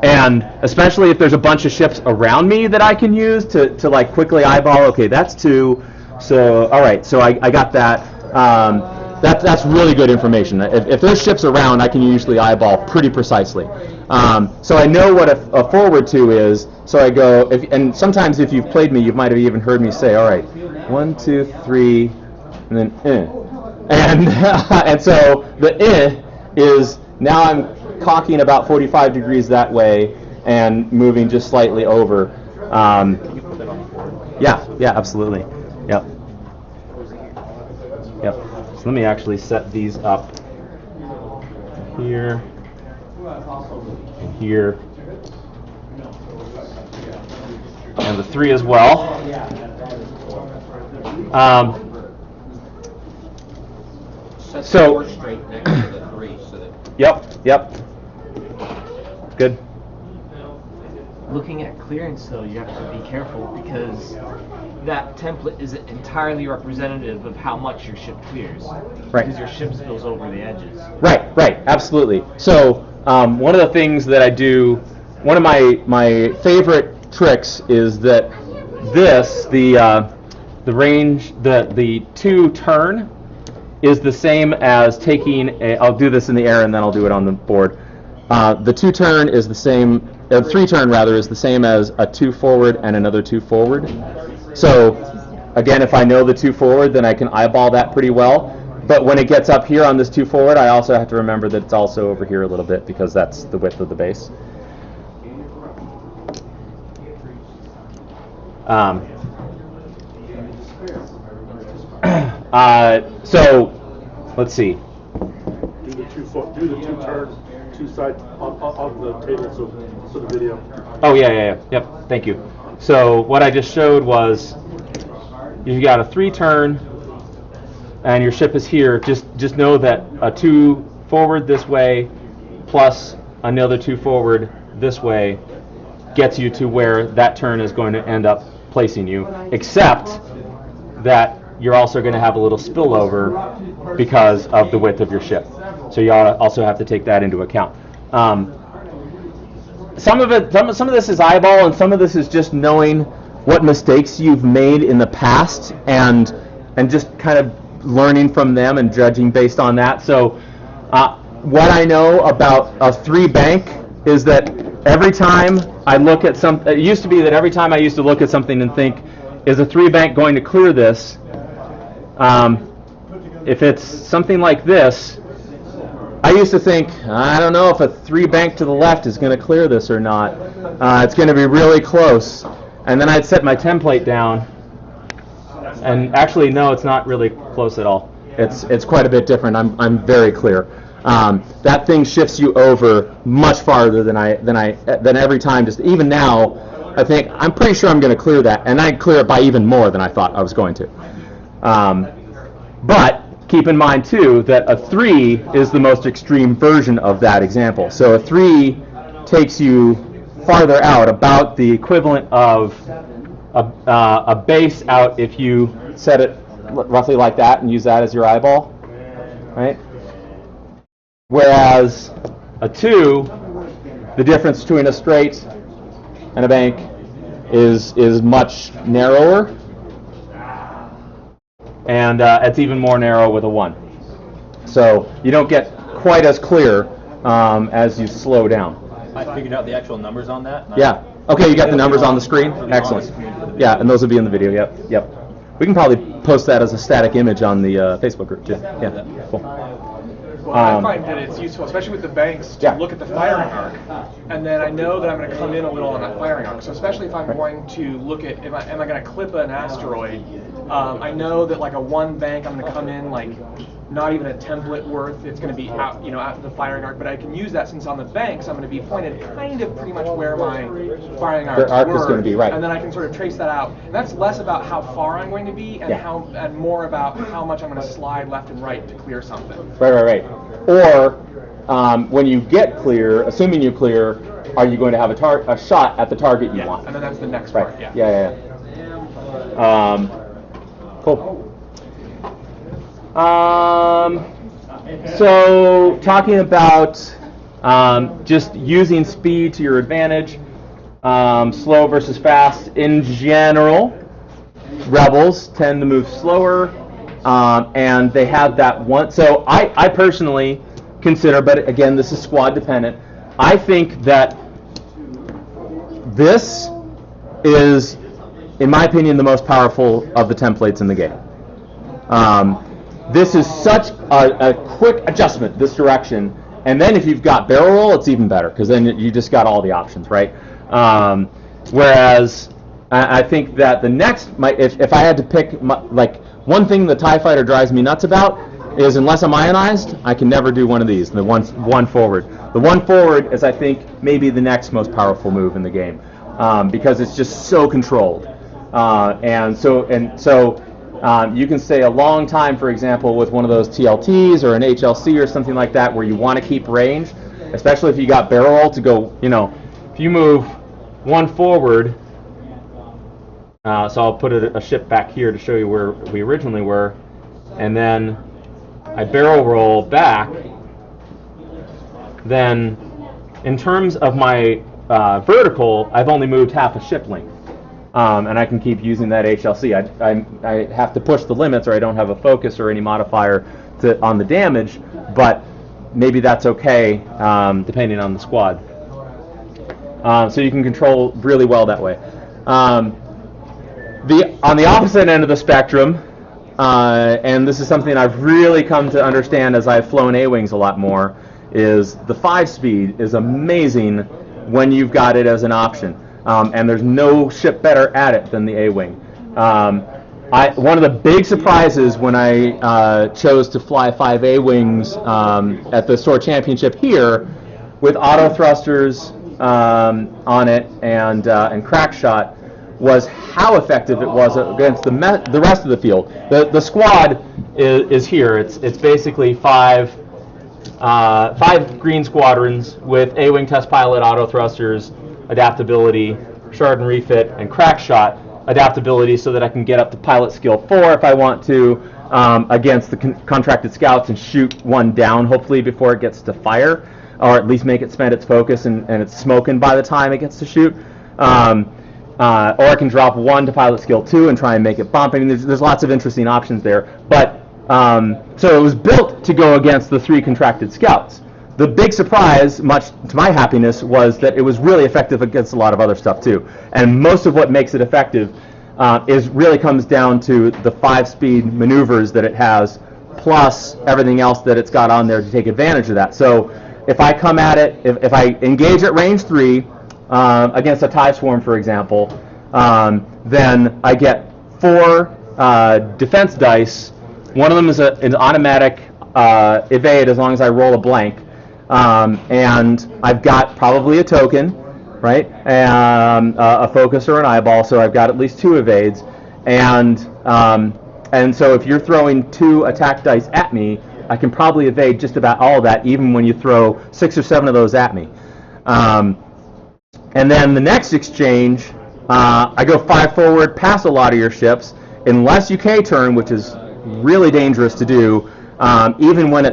And especially if there's a bunch of ships around me that I can use to like quickly eyeball, okay, that's 2. So, all right, so I got that. That's really good information. If there's ships around, I can usually eyeball pretty precisely. So I know what a forward 2 is. So I go, and sometimes if you've played me, you might have even heard me say, all right, 1, 2, 3, and then and so the is, now I'm cocking about 45 degrees that way and moving just slightly over. Yeah, absolutely. Yep. So let me actually set these up here and here, and the 3 as well. So straight next to the 3, so that. Yep. Good. Looking at clearance, though, you have to be careful, because that template isn't entirely representative of how much your ship clears. Right. Because your ship spills over the edges. Right, absolutely. So one of the things that I do, one of my favorite tricks is that this, the range, the 2 turn is the same as taking I'll do this in the air and then I'll do it on the board. The 2 turn is the same, 3 turn rather, is the same as a 2 forward and another 2 forward. So again, if I know the 2 forward, then I can eyeball that pretty well. But when it gets up here on this 2 forward, I also have to remember that it's also over here a little bit, because that's the width of the base. So let's see. Do the 2 turn, 2 side on the table for the video. Oh yeah. Yep. Thank you. So what I just showed was you've got a 3-turn, and your ship is here, just know that a 2 forward this way plus another 2 forward this way gets you to where that turn is going to end up placing you, except that you're also going to have a little spillover because of the width of your ship. So you also have to take that into account. Some of this is eyeball, and some of this is just knowing what mistakes you've made in the past, and just kind of learning from them and judging based on that. So what I know about a 3 bank is that every time I look at it used to be that every time I used to look at something and think, is a 3 bank going to clear this? If it's something like this, I used to think, I don't know if a 3 bank to the left is going to clear this or not. It's going to be really close. And then I'd set my template down, and actually, no, it's not really close at all. It's quite a bit different. I'm very clear. That thing shifts you over much farther than every time. Just even now, I think I'm pretty sure I'm going to clear that, and I'd clear it by even more than I thought I was going to. But keep in mind too that a 3 is the most extreme version of that example. So a 3 takes you farther out, about the equivalent of a base out if you set it roughly like that and use that as your eyeball, right? Whereas a 2, the difference between a straight and a bank is much narrower, and it's even more narrow with a 1. So you don't get quite as clear as you slow down. I figured out the actual numbers on that. Yeah. Okay, you got the numbers on the screen? Excellent. Yeah, and those will be in the video. Yep. We can probably post that as a static image on the Facebook group too. Yeah, cool. Well, I find that it's useful, especially with the banks, to look at the firing arc, and then I know that I'm going to come in a little on that firing arc. So especially if I'm going to look at, am I going to clip an asteroid, I know that like a 1 bank, I'm going to come in like not even a template worth. It's going to be out, out the firing arc. But I can use that since on the banks I'm going to be pointed kind of pretty much where my firing arcs were, is going to be, right. And then I can sort of trace that out. And that's less about how far I'm going to be and more about how much I'm going to slide left and right to clear something. Right. Or when you get clear, assuming you clear, are you going to have a shot at the target you want? And then that's the next right. part. Yeah. Cool. So talking about just using speed to your advantage, slow versus fast. In general, rebels tend to move slower, and they have that one. So I personally consider, but again, this is squad dependent, I think that this is, in my opinion, the most powerful of the templates in the game. This is such a quick adjustment this direction, and then if you've got barrel roll, it's even better, because then you just got all the options, right? Whereas I think that the next, if I had to pick, one thing the TIE Fighter drives me nuts about is, unless I'm ionized, I can never do one of these, the one forward. The 1 forward is, I think, maybe the next most powerful move in the game, because it's just so controlled. And so you can stay a long time, for example, with one of those TLTs or an HLC or something like that, where you want to keep range, especially if you got barrel roll to go, if you move 1 forward, so I'll put a ship back here to show you where we originally were, and then I barrel roll back, then in terms of my vertical, I've only moved half a ship length. And I can keep using that HLC. I have to push the limits, or I don't have a focus or any modifier on the damage, but maybe that's okay, depending on the squad. So you can control really well that way. On the opposite end of the spectrum, and this is something I've really come to understand as I've flown A-Wings a lot more, is the 5-speed is amazing when you've got it as an option. And there's no ship better at it than the A-Wing. One of the big surprises when I chose to fly 5 A-Wings at the Store Championship here, with auto thrusters on it and crack shot, was how effective it was against the rest of the field. The squad is here. It's basically five green squadrons with A-wing test pilot, auto thrusters, adaptability, shard and refit, and crack shot adaptability, so that I can get up to pilot skill 4 if I want to against the contracted scouts and shoot one down, hopefully before it gets to fire, or at least make it spend its focus and it's smoking by the time it gets to shoot. Or I can drop 1 to pilot skill 2 and try and make it bump. I mean, there's lots of interesting options there. But so it was built to go against the 3 contracted scouts. The big surprise, much to my happiness, was that it was really effective against a lot of other stuff too. And most of what makes it effective really comes down to the 5-speed maneuvers that it has, plus everything else that it's got on there to take advantage of that. So if I come at it, if I engage at range 3 against a TIE swarm, for example, then I get 4 defense dice. One of them is an automatic evade as long as I roll a blank. And I've got probably a token, right? A focus or an eyeball, so I've got at least 2 evades. And so if you're throwing 2 attack dice at me, I can probably evade just about all of that, even when you throw 6 or 7 of those at me. And then the next exchange, I go 5 forward, pass a lot of your ships, unless you K-turn, which is really dangerous to do. Even when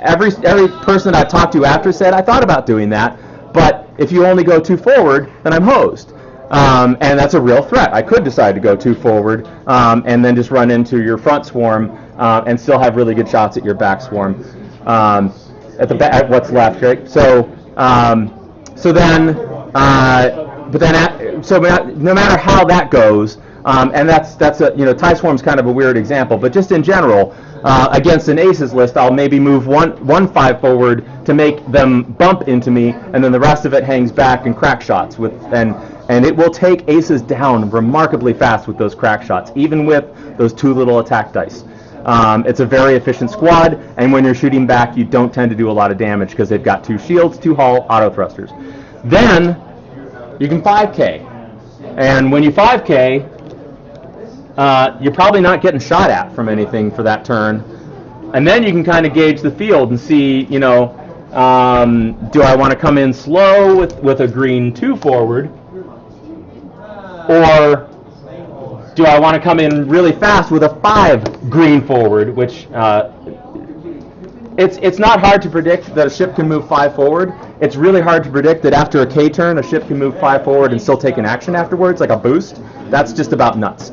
every person I've talked to after said I thought about doing that, but if you only go 2 forward, then I'm hosed, and that's a real threat. I could decide to go 2 forward and then just run into your front swarm and still have really good shots at your back swarm at what's left, right? So no matter how that goes, and that's TIE swarm's kind of a weird example, but just in general. Against an aces list, I'll maybe move one 5 forward to make them bump into me, and then the rest of it hangs back and crack shots and it will take aces down remarkably fast with those crack shots, even with those 2 little attack dice. It's a very efficient squad, and when you're shooting back, you don't tend to do a lot of damage because they've got 2 shields, 2 hull, auto thrusters. Then you can 5K, and when you 5K. You're probably not getting shot at from anything for that turn. And then you can kind of gauge the field and see, do I want to come in slow with a green 2 forward? Or do I want to come in really fast with a 5 green forward, which it's not hard to predict that a ship can move 5 forward. It's really hard to predict that after a K turn, a ship can move 5 forward and still take an action afterwards, like a boost. That's just about nuts.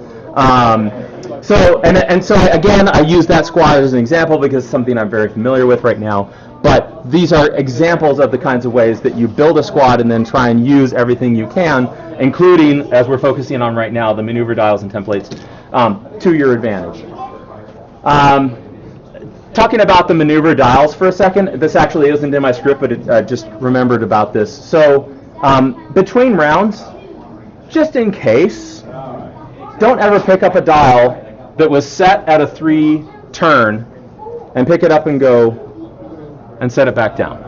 So again, I use that squad as an example because it's something I'm very familiar with right now. But these are examples of the kinds of ways that you build a squad and then try and use everything you can, including, as we're focusing on right now, the maneuver dials and templates, to your advantage. Talking about the maneuver dials for a second, this actually isn't in my script, but I just remembered about this. So between rounds, just in case, don't ever pick up a dial that was set at a 3 turn and pick it up and go and set it back down.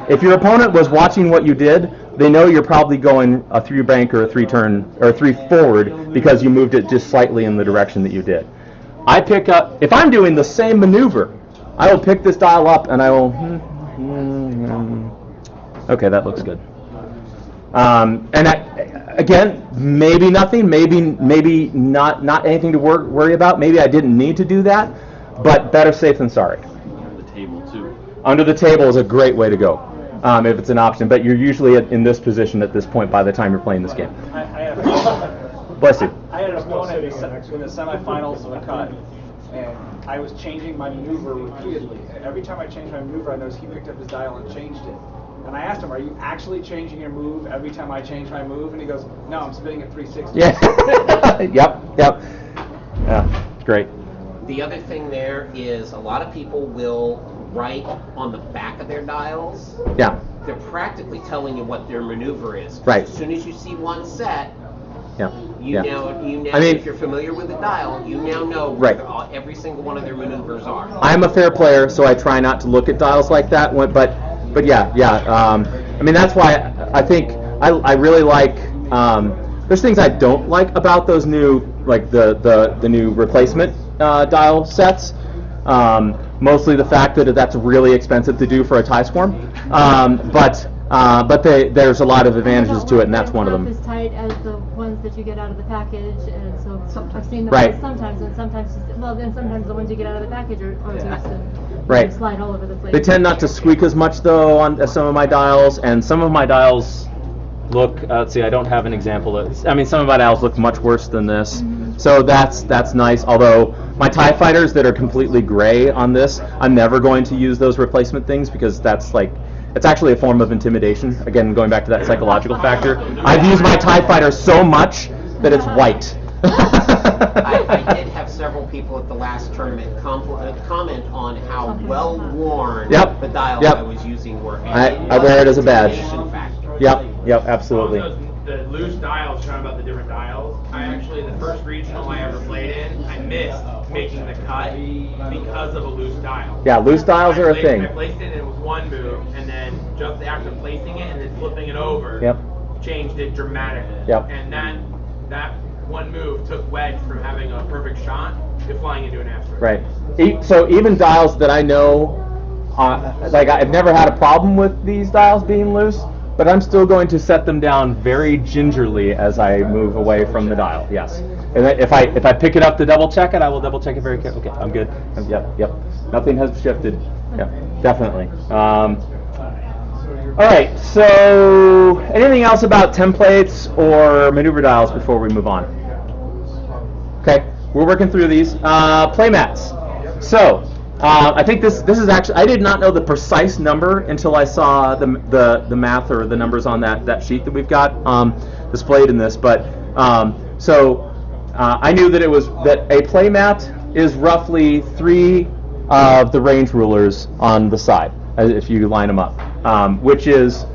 If your opponent was watching what you did, they know you're probably going a 3 bank or a 3 turn or a 3 forward because you moved it just slightly in the direction that you did. If I'm doing the same maneuver, I will pick this dial up and I will, okay, that looks good. Again, maybe nothing, maybe not anything to worry about. Maybe I didn't need to do that, but better safe than sorry. Under the table too. Under the table is a great way to go, if it's an option. But you're usually in this position at this point by the time you're playing this game. Bless you. I had an opponent in the semifinals of a cut, and I was changing my maneuver repeatedly. Every time I changed my maneuver, I noticed he picked up his dial and changed it. And I asked him, are you actually changing your move every time I change my move? And he goes, no, I'm spinning at 360. Yeah. Yep. Yeah, great. The other thing there is a lot of people will write on the back of their dials. Yeah. They're practically telling you what their maneuver is. Right. As soon as you see one set, Yeah. you now, I mean, if you're familiar with the dial, you now know right. where every single one of their maneuvers are. I'm a fair player, so I try not to look at dials like that. But yeah. I mean, that's why I think I really like there's things I don't like about those new, like the new replacement dial sets. Mostly the fact that that's really expensive to do for a tie swarm. But there's a lot of advantages to it, and that's one of them. As tight as the ones that you get out of the package, and so I've seen them Right. sometimes, and sometimes the ones you get out of the package are just Right. slide all over the place. They tend not to squeak as much though on some of my dials, and some of my dials look. Let's see, I don't have an example. Some of my dials look much worse than this, so that's nice. Although my TIE fighters that are completely gray on this, I'm never going to use those replacement things because that's like. It's actually a form of intimidation. Again, going back to that psychological factor. I've used my TIE fighter so much that it's white. I did have several people at the last tournament comment on how well worn Yep. the dials Yep. I was using were. I wear it as a badge. Intimidation factor. Yep, absolutely. The loose dials, talking about the different dials, I actually, the first regional I ever played in, I missed making the cut because of a loose dial. Yeah, loose dials are a thing. I placed it and it was one move, and then just the act of placing it and then flipping it over Yep. changed it dramatically. Yep. And that one move took Wedge from having a perfect shot to flying into an asteroid. Right. So even dials that I know, like I've never had a problem with these dials being loose, but I'm still going to set them down very gingerly as I move away from the dial. Yes. And if I pick it up to double check it, I will double check it very carefully. Okay, I'm good. Yep. Nothing has shifted. Yep, definitely. All right. So anything else about templates or maneuver dials before we move on? Okay, we're working through these. Playmats. So I think this is actually, I did not know the precise number until I saw the math or the numbers on that sheet that we've got displayed in this. But I knew that a playmat is roughly 3 of the range rulers on the side if you line them up, which is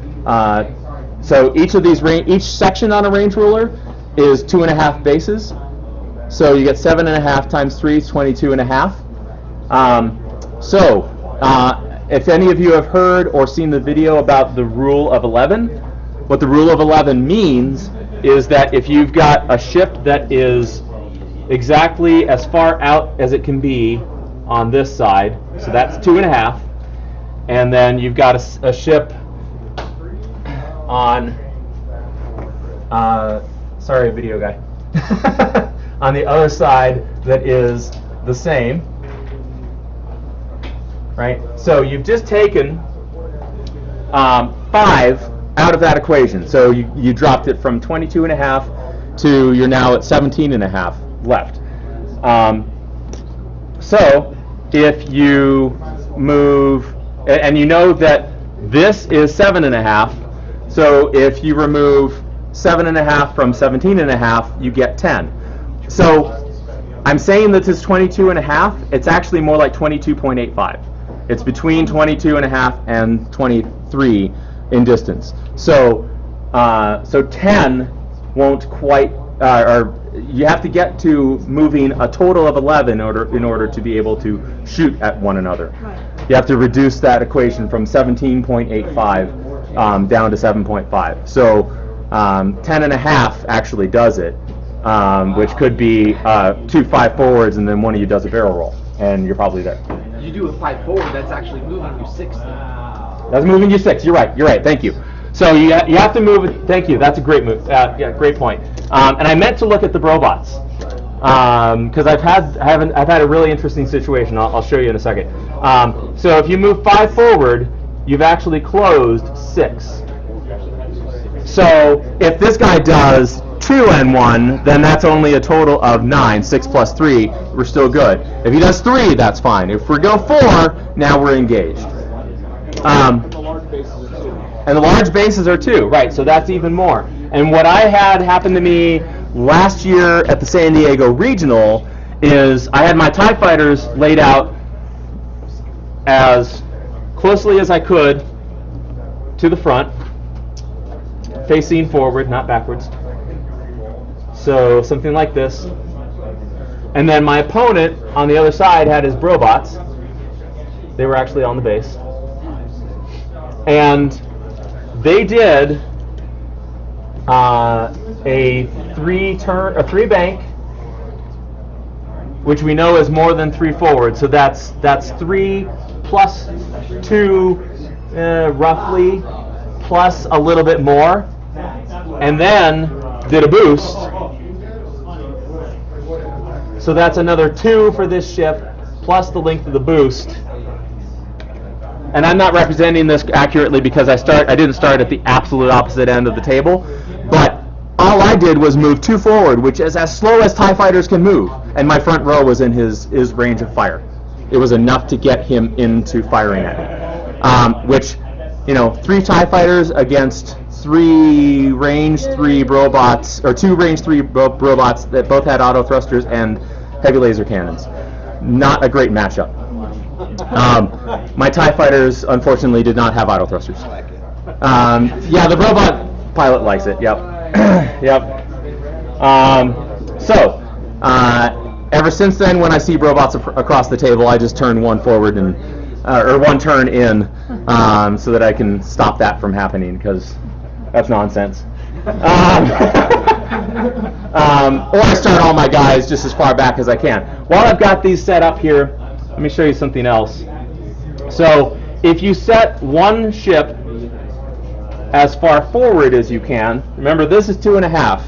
so each section on a range ruler is 2.5 bases. So you get 7.5 times 3 is 22.5. If any of you have heard or seen the video about the rule of 11, what the rule of 11 means is that if you've got a ship that is exactly as far out as it can be on this side, so that's 2.5, and then you've got a ship on, sorry, video guy, on the other side that is the same. Right? So you've just taken 5 out of that equation. So you dropped it from 22.5 to you're now at 17.5 left. So if you move, and you know that this is 7.5, so if you remove 7.5 from 17.5, you get 10. So I'm saying that this is 22.5. It's actually more like 22.85. It's between 22.5 and 23 in distance. So 10 won't quite, or you have to get to moving a total of 11 in order to be able to shoot at one another. Right. You have to reduce that equation from 17.85 down to 7.5. So 10.5 actually does it, which could be 2 5 forwards and then one of you does a barrel roll, and you're probably there. You do a 5 forward, that's actually moving you 6. That's moving you 6. You're right. Thank you. So you have to move it. Thank you. That's a great move. Yeah, great point. And I meant to look at the robots because I've had a really interesting situation. I'll show you in a second. So if you move 5 forward, you've actually closed 6. So if this guy does 2 and 1, then that's only a total of 9. 6 plus 3, we're still good. If he does 3, that's fine. If we go 4, now we're engaged. And the large bases are 2, right? So that's even more. And what I had happen to me last year at the San Diego Regional is I had my TIE fighters laid out as closely as I could to the front, facing forward, not backwards. So something like this. And then my opponent on the other side had his brobots. They were actually on the base. And they did a 3 bank, which we know is more than 3 forward. So that's 3 plus 2, roughly, plus a little bit more, and then did a boost. So that's another 2 for this ship, plus the length of the boost. And I'm not representing this accurately because I didn't start at the absolute opposite end of the table, but all I did was move 2 forward, which is as slow as TIE fighters can move, and my front row was in his range of fire. It was enough to get him into firing at me. Which, 3 TIE fighters against 2 range 3 robots that both had auto thrusters and heavy laser cannons. Not a great matchup. My TIE fighters, unfortunately, did not have auto thrusters. Yeah, the robot pilot likes it. Yep. Yep. Ever since then, when I see robots across the table, I just turn 1 forward or 1 turn in, so that I can stop that from happening, because that's nonsense. Or I start all my guys just as far back as I can. While I've got these set up here, let me show you something else. So if you set one ship as far forward as you can, remember this is 2.5.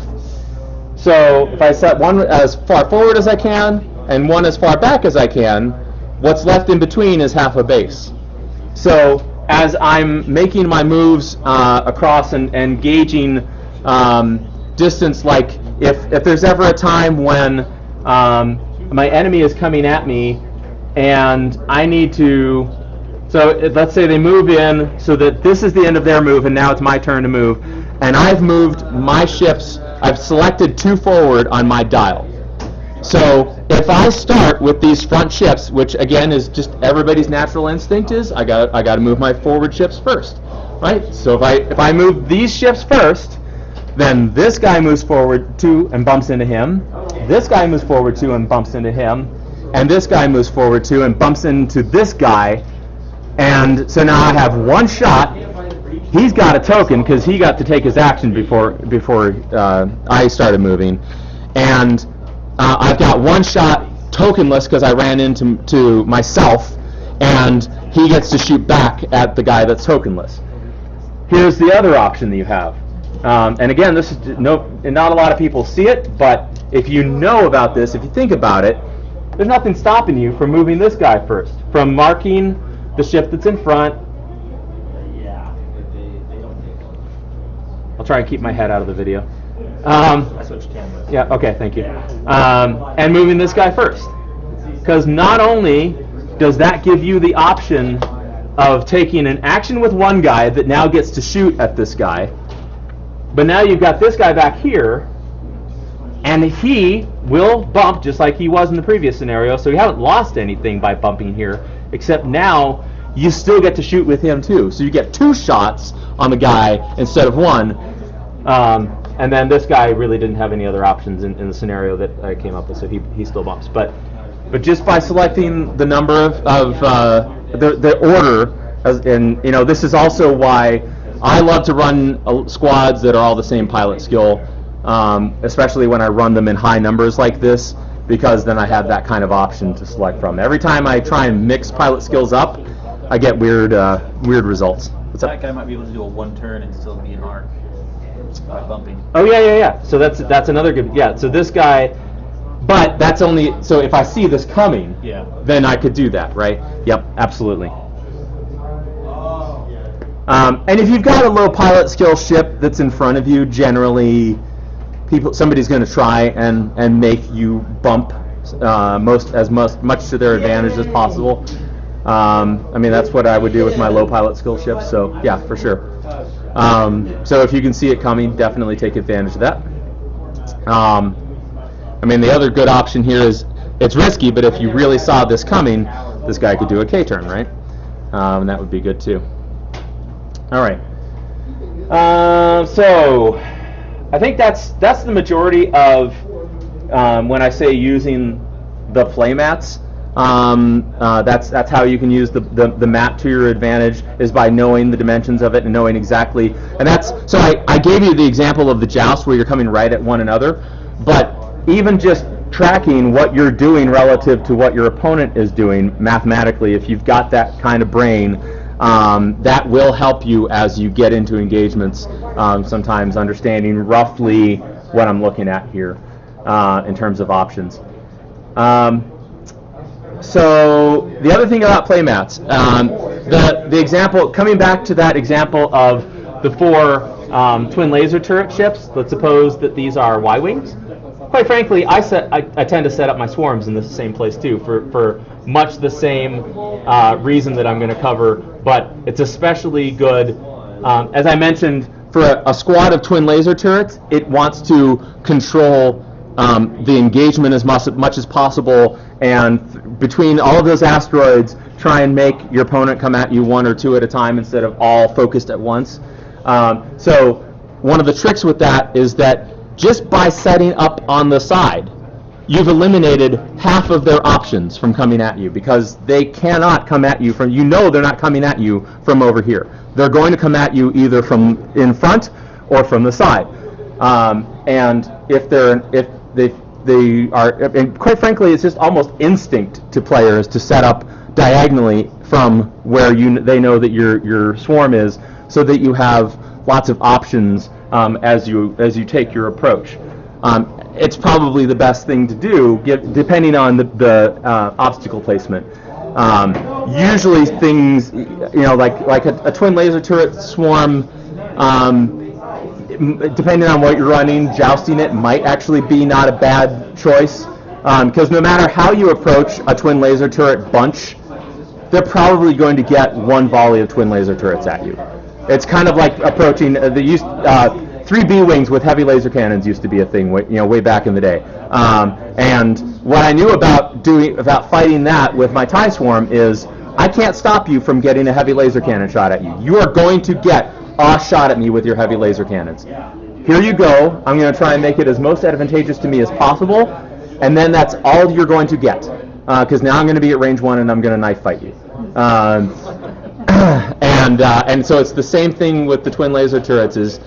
So if I set one as far forward as I can and one as far back as I can, what's left in between is half a base. So as I'm making my moves across and gauging distance, like if there's ever a time when my enemy is coming at me and I need to, let's say they move in so that this is the end of their move and now it's my turn to move, and I've moved my ships, I've selected 2 forward on my dial. So if I start with these front ships, which again is just everybody's natural instinct is, I got to move my forward ships first, right? So if I move these ships first, then this guy moves forward 2 and bumps into him. This guy moves forward 2 and bumps into him, and this guy moves forward 2 and bumps into this guy. And so now I have 1 shot. He's got a token because he got to take his action before I started moving, and I've got 1 shot tokenless because I ran into myself, and he gets to shoot back at the guy that's tokenless. Here's the other option that you have, and again, this is not a lot of people see it, but if you know about this, if you think about it, there's nothing stopping you from moving this guy first, from marking the ship that's in front. I'll try and keep my head out of the video. I switched cameras. Yeah, okay, thank you. And moving this guy first. Because not only does that give you the option of taking an action with one guy that now gets to shoot at this guy, but now you've got this guy back here, and he will bump just like he was in the previous scenario, so you haven't lost anything by bumping here, except now you still get to shoot with him too. So you get 2 shots on the guy instead of 1. And then this guy really didn't have any other options in the scenario that I came up with, so he still bumps. But just by selecting the number of the order, and this is also why I love to run squads that are all the same pilot skill, especially when I run them in high numbers like this, because then I have that kind of option to select from. Every time I try and mix pilot skills up, I get weird results. What's up? That guy might be able to do a 1 turn and still be an arc by bumping. Oh yeah. So that's another good. Yeah. So this guy, but that's only so if I see this coming. Yeah. Then I could do that, right? Yep, absolutely. And if you've got a low pilot skill ship that's in front of you, generally, somebody's going to try and make you bump as much to their advantage as possible. That's what I would do with my low pilot skill ship. So yeah, for sure. So if you can see it coming, definitely take advantage of that. The other good option here is it's risky, but if you really saw this coming, this guy could do a K-turn, right? And that would be good too. All right. So I think that's the majority of when I say using the playmats. That's how you can use the map to your advantage, is by knowing the dimensions of it and knowing exactly. And so I gave you the example of the joust where you're coming right at one another, but even just tracking what you're doing relative to what your opponent is doing mathematically, if you've got that kind of brain, that will help you as you get into engagements, sometimes understanding roughly what I'm looking at here in terms of options. So the other thing about playmats, the example, coming back to that example of the 4 twin laser turret ships, let's suppose that these are Y-wings. Quite frankly, I tend to set up my swarms in the same place too, for much the same reason that I'm going to cover, but it's especially good, as I mentioned, for a squad of twin laser turrets, it wants to control the engagement as much as possible, and between all of those asteroids, try and make your opponent come at you 1 or 2 at a time instead of all focused at once. So one of the tricks with that is that just by setting up on the side, you've eliminated half of their options from coming at you, because they cannot come at you from, they're not coming at you from over here. They're going to come at you either from in front or from the side. And if they are, and quite frankly, it's just almost instinct to players to set up diagonally from where they know that your swarm is, so that you have lots of options as you take your approach. It's probably the best thing to do, depending on the obstacle placement. Usually things, like a twin laser turret swarm, depending on what you're running, jousting it might actually be not a bad choice, because no matter how you approach a twin laser turret bunch, they're probably going to get 1 volley of twin laser turrets at you. It's kind of like approaching 3 B-wings with heavy laser cannons used to be a thing, way back in the day. And what I knew about fighting that with my TIE swarm is I can't stop you from getting a heavy laser cannon shot at you. You are going to get a shot at me with your heavy laser cannons. Here you go. I'm going to try and make it as most advantageous to me as possible, and then that's all you're going to get, because now I'm going to be at range 1 and I'm going to knife fight you. And so it's the same thing with the twin laser turrets. Is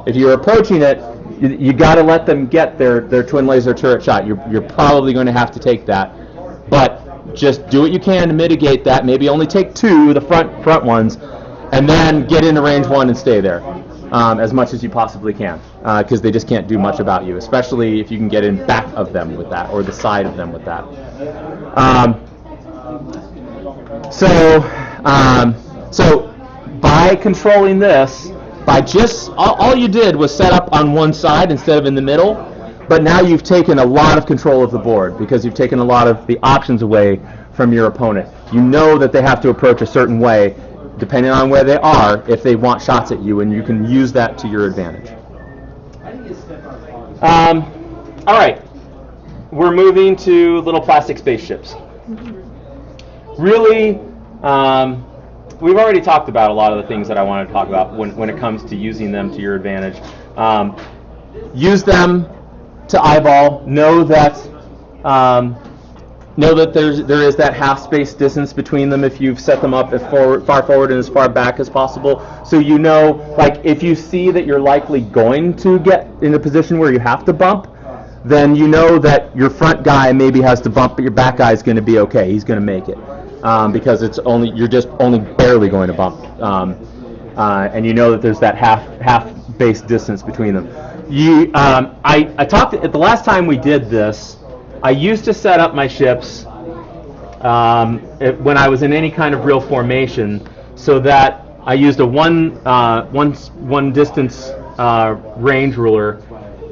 if you're approaching it, you got to let them get their twin laser turret shot. You're probably going to have to take that, but just do what you can to mitigate that. Maybe only take 2, the front ones, and then get into range 1 and stay there as much as you possibly can, because they just can't do much about you, especially if you can get in back of them with that, or the side of them with that. So by controlling this, by just all you did was set up on one side instead of in the middle, but now you've taken a lot of control of the board, because you've taken a lot of the options away from your opponent. You know that they have to approach a certain way, depending on where they are, if they want shots at you, and you can use that to your advantage. All right, we're moving to little plastic spaceships. Really, we've already talked about a lot of the things that I wanted to talk about when it comes to using them to your advantage. Use them to eyeball. Know that there is that half space distance between them if you've set them up as far forward and as far back as possible. So like if you see that you're likely going to get in a position where you have to bump, then you know that your front guy maybe has to bump, but your back guy is going to be okay. He's going to make it. Because you're just only barely going to bump, and you know that there's that half base distance between them. I talked at the last time we did this. I used to set up my ships when I was in any kind of real formation, so that I used a one distance range ruler,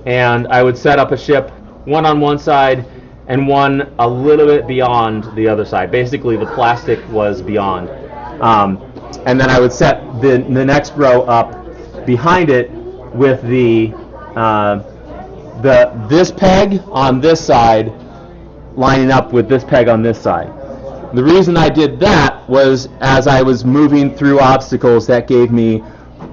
and I would set up a ship, one on one side and one a little bit beyond the other side. Basically, the plastic was beyond. And then I would set the next row up behind it with this peg on this side lining up with this peg on this side. The reason I did that was as I was moving through obstacles, that gave me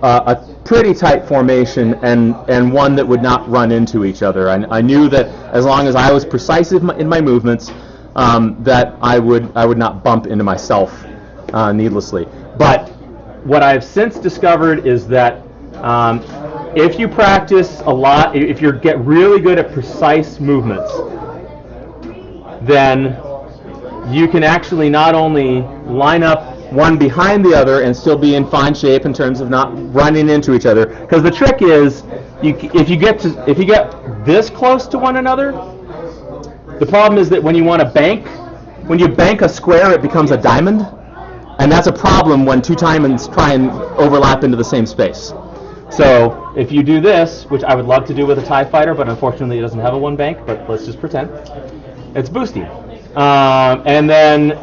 a pretty tight formation and one that would not run into each other. I knew that as long as I was precise in my movements, that I would not bump into myself needlessly. But what I've since discovered is that if you practice a lot, if you get really good at precise movements, then you can actually not only line up one behind the other and still be in fine shape in terms of not running into each other. Because the trick is, if you get this close to one another, the problem is that when you bank a square, it becomes a diamond, and that's a problem when two diamonds try and overlap into the same space. So if you do this, which I would love to do with a TIE fighter, but unfortunately it doesn't have a one bank, but let's just pretend. It's boosty. And then, it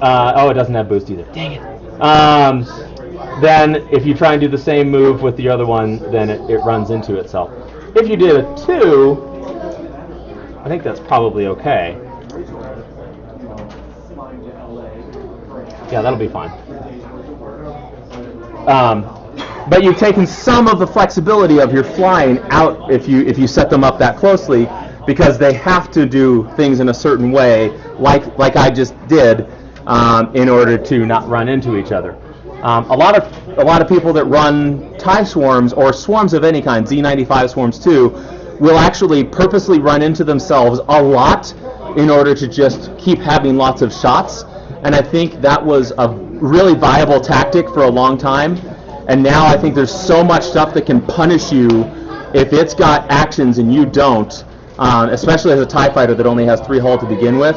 doesn't have boost either. Dang it. Then if you try and do the same move with the other one, then it runs into itself. If you did a 2, I think that's probably okay. Yeah, that'll be fine. But you've taken some of the flexibility of your flying out if you set them up that closely, because they have to do things in a certain way, like I just did, in order to not run into each other. A lot of people that run TIE swarms or swarms of any kind, Z95 swarms too, will actually purposely run into themselves a lot in order to just keep having lots of shots. And I think that was a really viable tactic for a long time. And now I think there's so much stuff that can punish you if it's got actions and you don't, especially as a TIE fighter that only has 3 hull to begin with,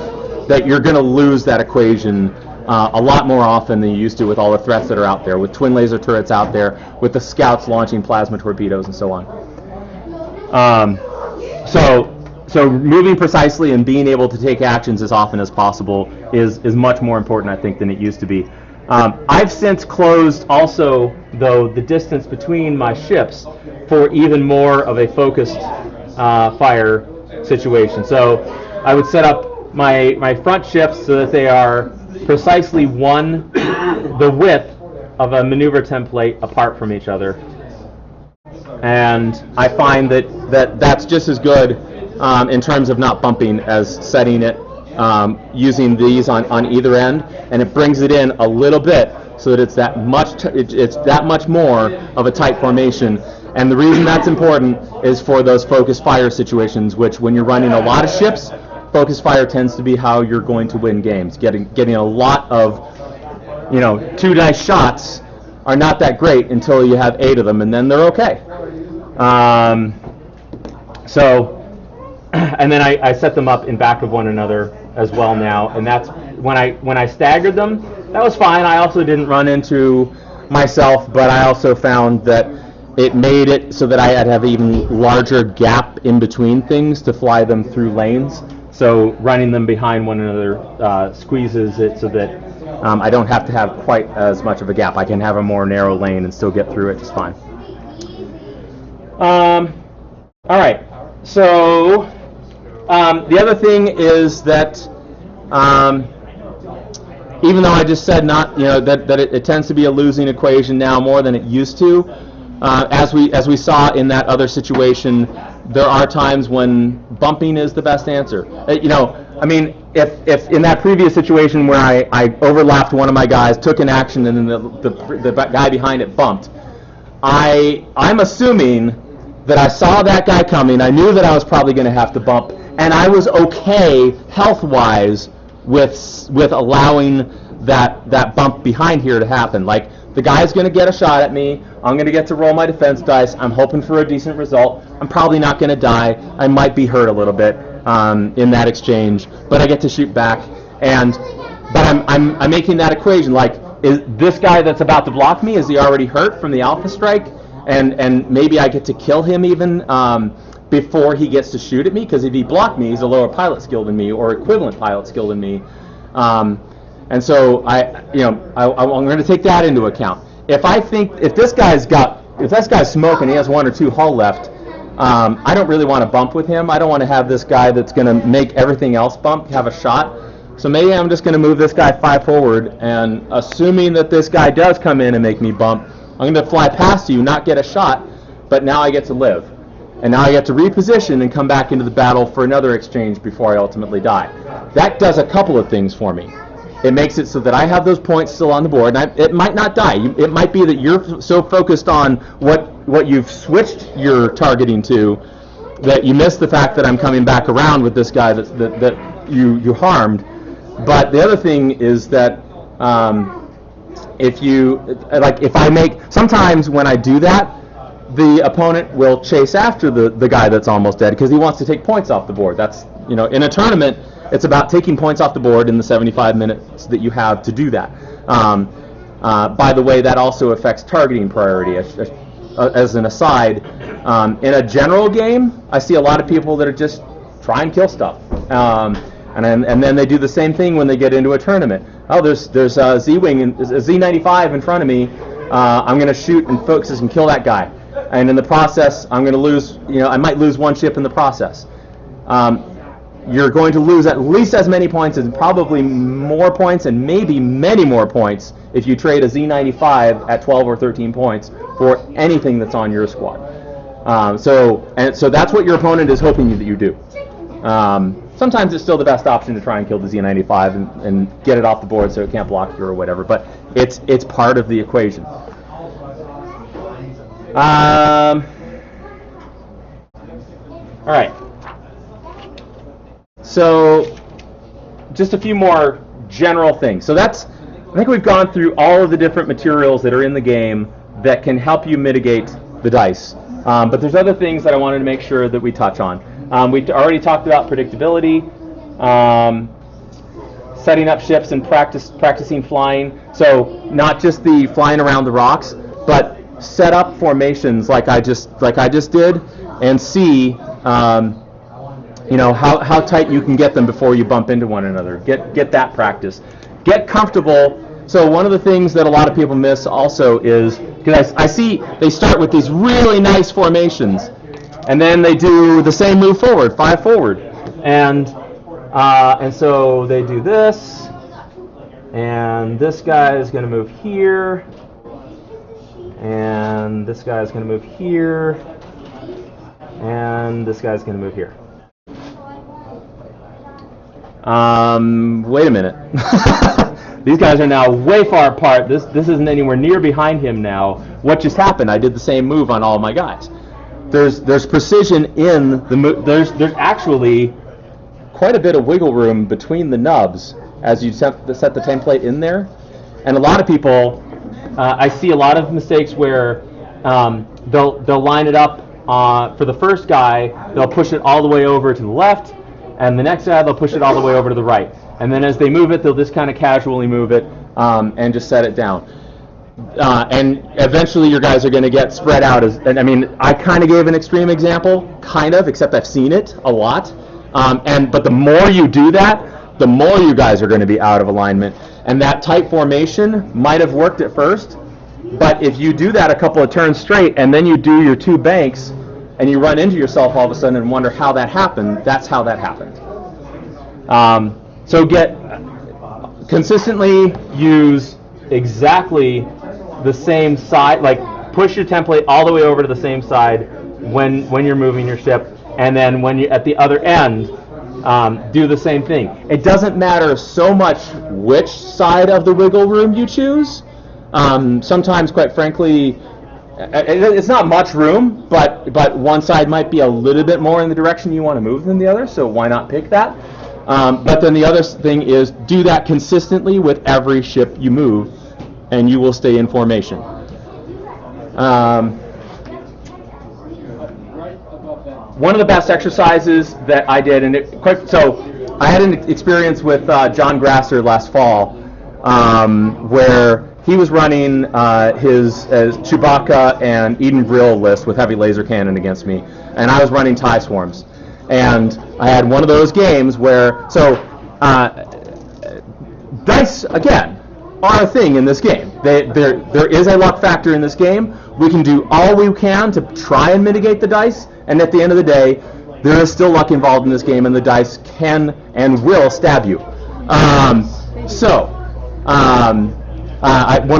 that you're going to lose that equation a lot more often than you used to with all the threats that are out there, with twin laser turrets out there, with the scouts launching plasma torpedoes and so on. So moving precisely and being able to take actions as often as possible is much more important, I think, than it used to be. I've since closed also, though, the distance between my ships for even more of a focused fire situation. So I would set up my front ships so that they are precisely the width of a maneuver template apart from each other. And I find that that's just as good in terms of not bumping as setting it using these on either end, and it brings it in a little bit so that it's that much more of a tight formation. And the reason that's important is for those focused fire situations, which when you're running a lot of ships, focused fire tends to be how you're going to win games. Getting a lot of 2 dice shots are not that great until you have 8 of them, and then they're okay. And then I set them up in back of one another as well now, and that's when I staggered them, that was fine. I also didn't run into myself, but I also found that it made it so that I had to have an even larger gap in between things to fly them through lanes. So running them behind one another squeezes it so that I don't have to have quite as much of a gap. I can have a more narrow lane and still get through it just fine. All right, so the other thing is that even though I just said that it tends to be a losing equation now more than it used to, as we saw in that other situation, there are times when bumping is the best answer. If in that previous situation where I overlapped one of my guys, took an action, and then the guy behind it bumped, I'm assuming that I saw that guy coming. I knew that I was probably going to have to bump, and I was okay health-wise with allowing that bump behind here to happen. Like, the guy's going to get a shot at me. I'm going to get to roll my defense dice. I'm hoping for a decent result. I'm probably not going to die. I might be hurt a little bit in that exchange, but I get to shoot back. But I'm making that equation. Like, is this guy that's about to block me, is he already hurt from the alpha strike? And maybe I get to kill him even before he gets to shoot at me, because if he blocked me, he's a lower pilot skill than me or equivalent pilot skill than me. And so I'm going to take that into account. If this guy's smoking, and he has 1 or 2 hull left, I don't really want to bump with him. I don't want to have this guy that's going to make everything else bump have a shot. So maybe I'm just going to move this guy 5 forward, and assuming that this guy does come in and make me bump, I'm going to fly past you, not get a shot, but now I get to live. and now I get to reposition and come back into the battle for another exchange before I ultimately die. That does a couple of things for me. It makes it so that I have those points still on the board, and it might not die. It might be that you're so focused on what you've switched your targeting to that you miss the fact that I'm coming back around with this guy that you harmed. But the other thing is that if I make, sometimes when I do that, the opponent will chase after the guy that's almost dead because he wants to take points off the board. That's, in a tournament, it's about taking points off the board in the 75 minutes that you have to do that. By the way, that also affects targeting priority. As an aside, in a general game, I see a lot of people that are just try and kill stuff. And then they do the same thing when they get into a tournament. Oh, there's a Z-Wing, a Z95 in front of me. I'm going to shoot and focus and kill that guy. And in the process, I'm going to lose, I might lose one ship in the process. You're going to lose at least as many points and probably more points and maybe many more points if you trade a Z95 at 12 or 13 points for anything that's on your squad. So that's what your opponent is hoping that you do. Sometimes it's still the best option to try and kill the Z95 and get it off the board so it can't block you or whatever, but it's part of the equation. All right. So just a few more general things. So I think we've gone through all of the different materials that are in the game that can help you mitigate the dice. But there's other things that I wanted to make sure that we touch on. We've already talked about predictability, setting up ships and practicing flying. So not just the flying around the rocks, but set up formations like I just did, and see how tight you can get them before you bump into one another. Get that practice. Get comfortable. So one of the things that a lot of people miss also is, because I see they start with these really nice formations, and then they do the same move forward, 5 forward, and so they do this, and this guy is going to move here, and this guy is going to move here, and this guy is going to move here. Wait a minute. These guys are now way far apart. This isn't anywhere near behind him now. What just happened? I did the same move on all my guys. There's precision in the move. There's actually quite a bit of wiggle room between the nubs as you set the template in there. And a lot of people, I see a lot of mistakes where they'll line it up for the first guy. They'll push it all the way over to the left, and the next guy they'll push it all the way over to the right. And then as they move it, they'll just kind of casually move it and just set it down. And eventually your guys are going to get spread out. I kind of gave an extreme example, except I've seen it a lot. But the more you do that, the more you guys are going to be out of alignment. And that tight formation might have worked at first, but if you do that a couple of turns straight and then you do your 2 banks and you run into yourself all of a sudden and wonder how that happened, that's how that happened. So consistently use exactly the same side, like push your template all the way over to the same side when you're moving your ship, and then when you're at the other end, do the same thing. It doesn't matter so much which side of the wiggle room you choose. Sometimes, quite frankly, it's not much room, but one side might be a little bit more in the direction you want to move than the other, so why not pick that? But then the other thing is do that consistently with every ship you move, and you will stay in formation. One of the best exercises that I did, so I had an experience with John Grasser last fall, where he was running his Chewbacca and Eden Brill list with heavy laser cannon against me, and I was running TIE Swarms. And I had one of those games where, dice, again, are a thing in this game. There is a luck factor in this game. We can do all we can to try and mitigate the dice, and at the end of the day, there is still luck involved in this game, and the dice can and will stab you. One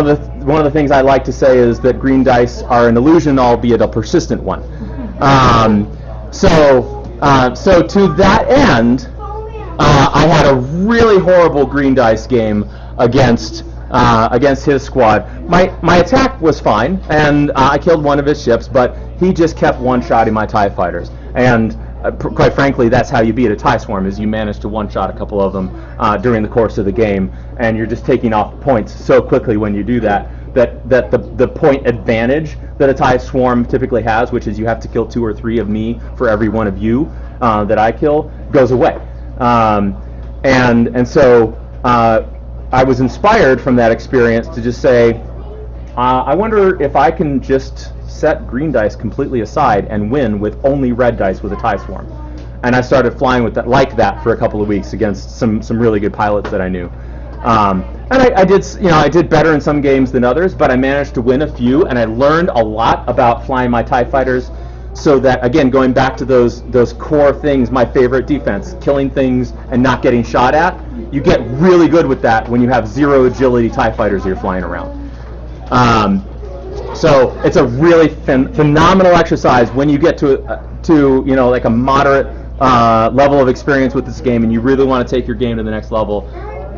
of the things I like to say is that green dice are an illusion, albeit a persistent one. So to that end, I had a really horrible green dice game against his squad. My attack was fine, and I killed one of his ships, but he just kept one-shotting my TIE fighters. And quite frankly, that's how you beat a TIE swarm, is you manage to one-shot a couple of them during the course of the game, and you're just taking off points so quickly when you do that the point advantage that a TIE swarm typically has, which is you have to kill 2 or 3 of me for every one of you that I kill, goes away. And so I was inspired from that experience to just say, I wonder if I can just set green dice completely aside and win with only red dice with a TIE swarm. And I started flying with that like that for a couple of weeks against some really good pilots that I knew. And I did better in some games than others, but I managed to win a few, and I learned a lot about flying my TIE fighters. So that, again, going back to those core things, my favorite defense, killing things and not getting shot at, you get really good with that when you have 0 agility TIE fighters that you're flying around. So it's a really phenomenal exercise when you get to like a moderate level of experience with this game, and you really want to take your game to the next level.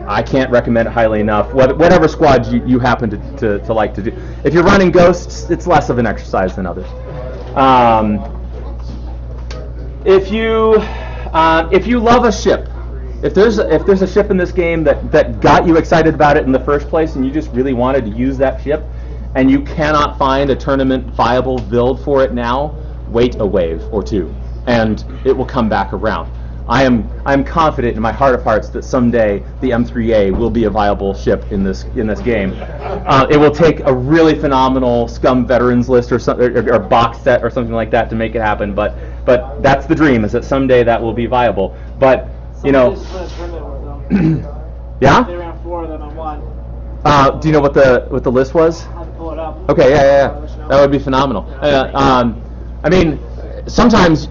I can't recommend it highly enough. Whatever squad you happen to like to do. If you're running ghosts, it's less of an exercise than others. If you love a ship, if there's a ship in this game that got you excited about it in the first place, and you just really wanted to use that ship, and you cannot find a tournament viable build for it now, wait a wave or two, and it will come back around. I am confident in my heart of hearts that someday the M3A will be a viable ship in this game. It will take a really phenomenal Scum Veterans list or box set or something like that to make it happen. But that's the dream, is that someday that will be viable. But yeah. They ran 4 of them and 1. Do you know what the list was? I'll have to pull it up. Okay, yeah. That would be phenomenal. I mean, sometimes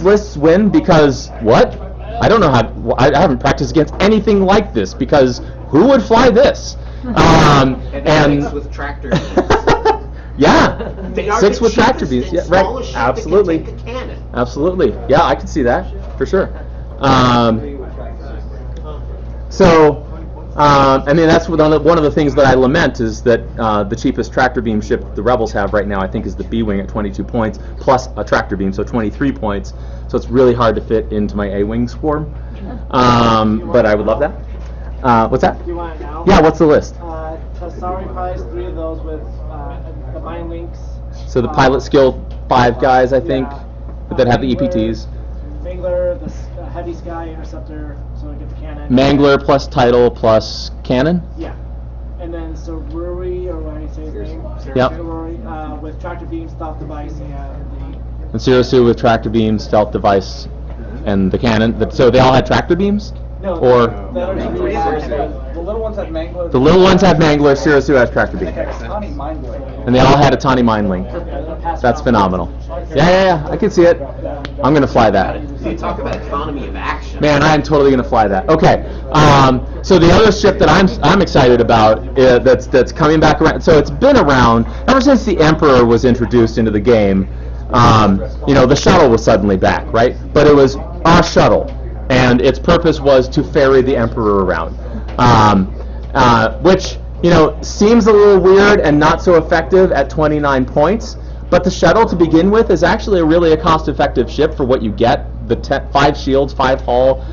lists win because what? I don't know how. I haven't practiced against anything like this, because who would fly this? And 6 with tractor beams. Yeah, 6 with tractor beams. Yeah, right. Absolutely. Can take a cannon. Absolutely. Yeah, I can see that for sure. So. I mean, that's one of the things that I lament, is that the cheapest tractor beam ship the Rebels have right now, I think, is the B-Wing at 22 points, plus a tractor beam, so 23 points. So it's really hard to fit into my A-Wing swarm. But I would love that. What's that? Do you want it now? Yeah, what's the list? Tasari pies, 3 of those with the mind links. So the pilot skill 5 guys, I think, that have the EPTs. Mangler, the heavy sky interceptor, so I get the cannon. Mangler plus title plus cannon? Yeah. And then Saruri, or what do you say his name? Yep. Saruri, with tractor beam, stealth device, and Sirosu with tractor beam, stealth device, and the cannon. So they all had tractor beams? No, Or the other 2 The little ones have Mangler. the little ones have Mangler, Sirosu has tractor beam. Tani Mind Blade. And they all had a Tani Mind Link. That's phenomenal. Yeah, I can see it. I'm going to fly that. You talk about economy of action. Man, I'm totally going to fly that. Okay. So the other ship that I'm excited about that's coming back around. So it's been around ever since the Emperor was introduced into the game. The shuttle was suddenly back, right? But it was our shuttle, and its purpose was to ferry the Emperor around, which seems a little weird and not so effective at 29 points. But the shuttle, to begin with, is actually a cost-effective ship for what you get. The 5 shields, 5 hull.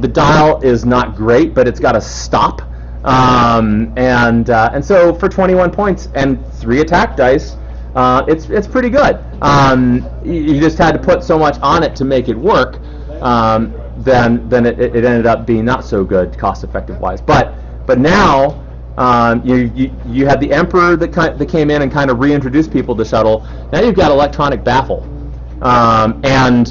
The dial is not great, but it's got a stop. And so for 21 points and 3 attack dice, it's pretty good. You just had to put so much on it to make it work. Then it ended up being not so good cost-effective wise. But now. You had the Emperor that came in and kind of reintroduced people to shuttle. Now you've got electronic baffle, and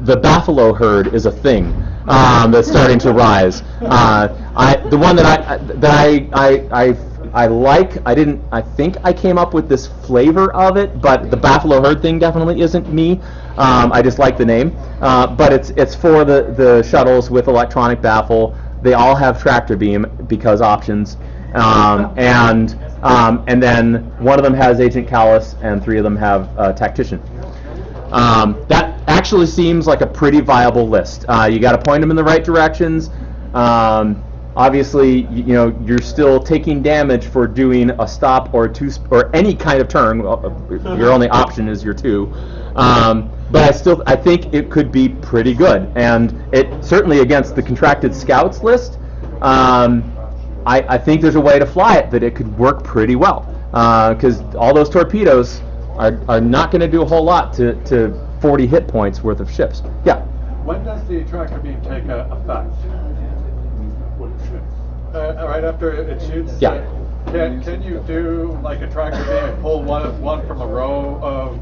the Buffalo herd is a thing that's starting to rise. The one that I like. I think I came up with this flavor of it, but the Buffalo herd thing definitely isn't me. I just like the name, but it's for the shuttles with electronic baffle. They all have tractor beam because options. And then one of them has Agent Callus, and 3 of them have Tactician. That actually seems like a pretty viable list. You got to point them in the right directions. Obviously, you're still taking damage for doing a stop or or any kind of turn. Your only option is your 2. But I think it could be pretty good, and it certainly against the contracted scouts list. I think there's a way to fly it that it could work pretty well, because all those torpedoes are not going to do a whole lot to 40 hit points worth of ships. Yeah. When does the tractor beam take effect? Right after it shoots? Yeah. Can you do like a tractor beam and pull one from a row of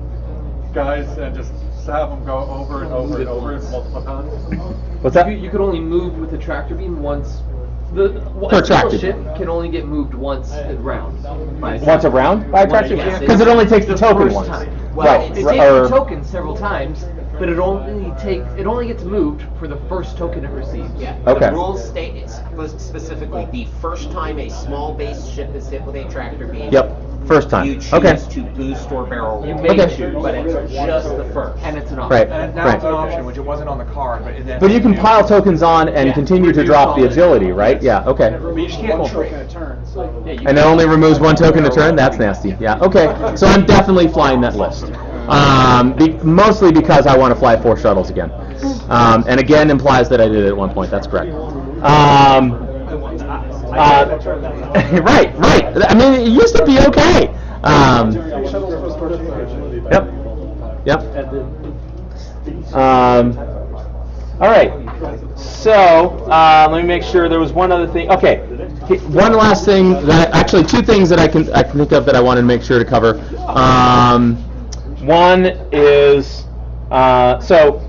guys and just have them go over and over and over multiple times? What's that? You could only move with the tractor beam once. A Per tractor ship beam. can only get moved once a round. Once a round by a tractor? Yes, Because it only takes the token first once. time. Right. It takes the token several times, but it only gets moved for the first token it receives. Yeah. Okay. The rules state specifically the first time a small base ship is hit with a tractor beam. Yep. First time. You choose Okay. to boost or barrel roll. You may Okay. choose, but it's just the first. and it's an option. Right. And now it's an option, which it wasn't on the card, but then. But you can pile tokens on and continue to drop the agility, right? Yeah, okay. But you just can't One trade. token a turn. So And it only removes 1 token a turn? That's nasty. Yeah, okay. So I'm definitely flying that list. Mostly because I want to fly 4 shuttles again. And again implies that I did it at one point. That's correct. Right. I mean, it used to be okay. Yep. All right. So let me make sure there was one other thing. Okay. One last thing actually 2 things that I can think of that I wanted to make sure to cover. One is so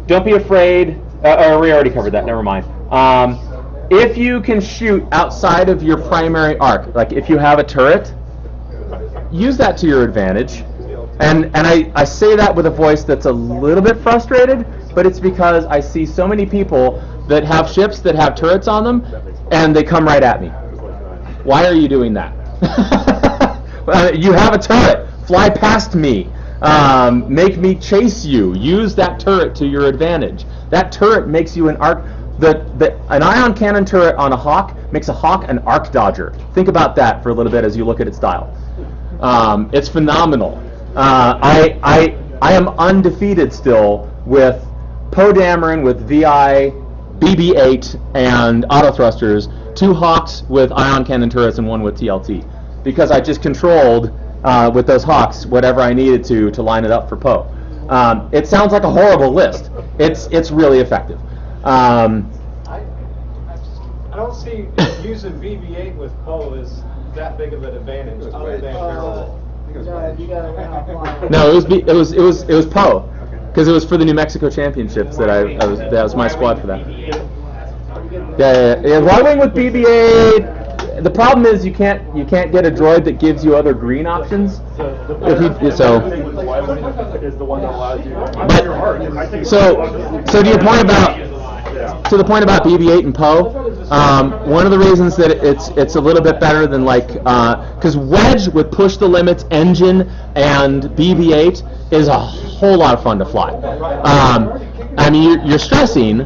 don't be afraid. Or we already covered that. Never mind. If you can shoot outside of your primary arc, like if you have a turret, use that to your advantage. And I say that with a voice that's a little bit frustrated, but it's because I see so many people that have ships that have turrets on them, and they come right at me. Why are you doing that? You have a turret. Fly past me. Make me chase you. Use that turret to your advantage. That turret makes you an arc. An ion cannon turret on a Hawk makes a Hawk an arc dodger. Think about that for a little bit as you look at its style. It's phenomenal. I am undefeated still with Poe Dameron with VI, BB-8, and auto thrusters, 2 Hawks with ion cannon turrets and 1 with TLT, because I just controlled with those Hawks whatever I needed to line it up for Poe. It sounds like a horrible list. It's really effective. I don't see using BB-8 with Poe as that big of an advantage other than barrel. No, it was Poe, because it was for the New Mexico Championships that was my squad for that. Yeah. Y-wing with BB-8. The problem is you can't get a droid that gives you other green options. Is the one that allows you. So to your point about. To the point about BB-8 and Poe, one of the reasons that it's a little bit better than because Wedge with Push the Limits engine and BB-8 is a whole lot of fun to fly. I mean, you're stressing,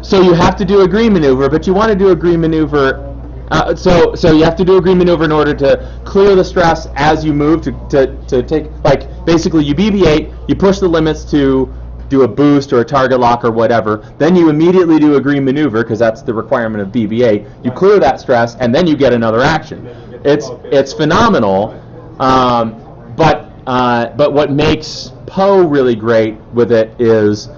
so you have to do a green maneuver, but you want to do a green maneuver. So you have to do a green maneuver in order to clear the stress as you move to take basically you BB-8, you push the limits to do a boost or a target lock or whatever, then you immediately do a green maneuver because that's the requirement of BB-8. You clear that stress and then you get another action. It's phenomenal, but what makes Poe really great with it is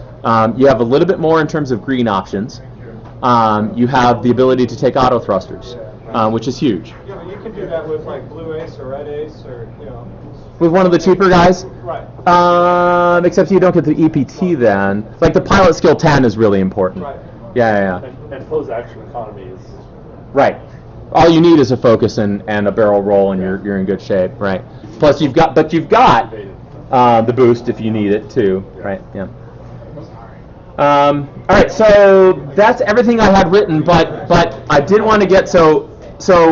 you have a little bit more in terms of green options. You have the ability to take auto thrusters, which is huge. Yeah, but you can do that with like Blue Ace or Red Ace or With one of the cheaper guys? Right. Except you don't get the EPT then. Like the pilot skill 10 is really important. Right. Yeah. And Poe's action economy is. Right. All you need is a focus and a barrel roll, and you're in good shape. Right. Plus you've got the boost if you need it too. Right. Yeah. All right. So that's everything I had written, but I did want to get so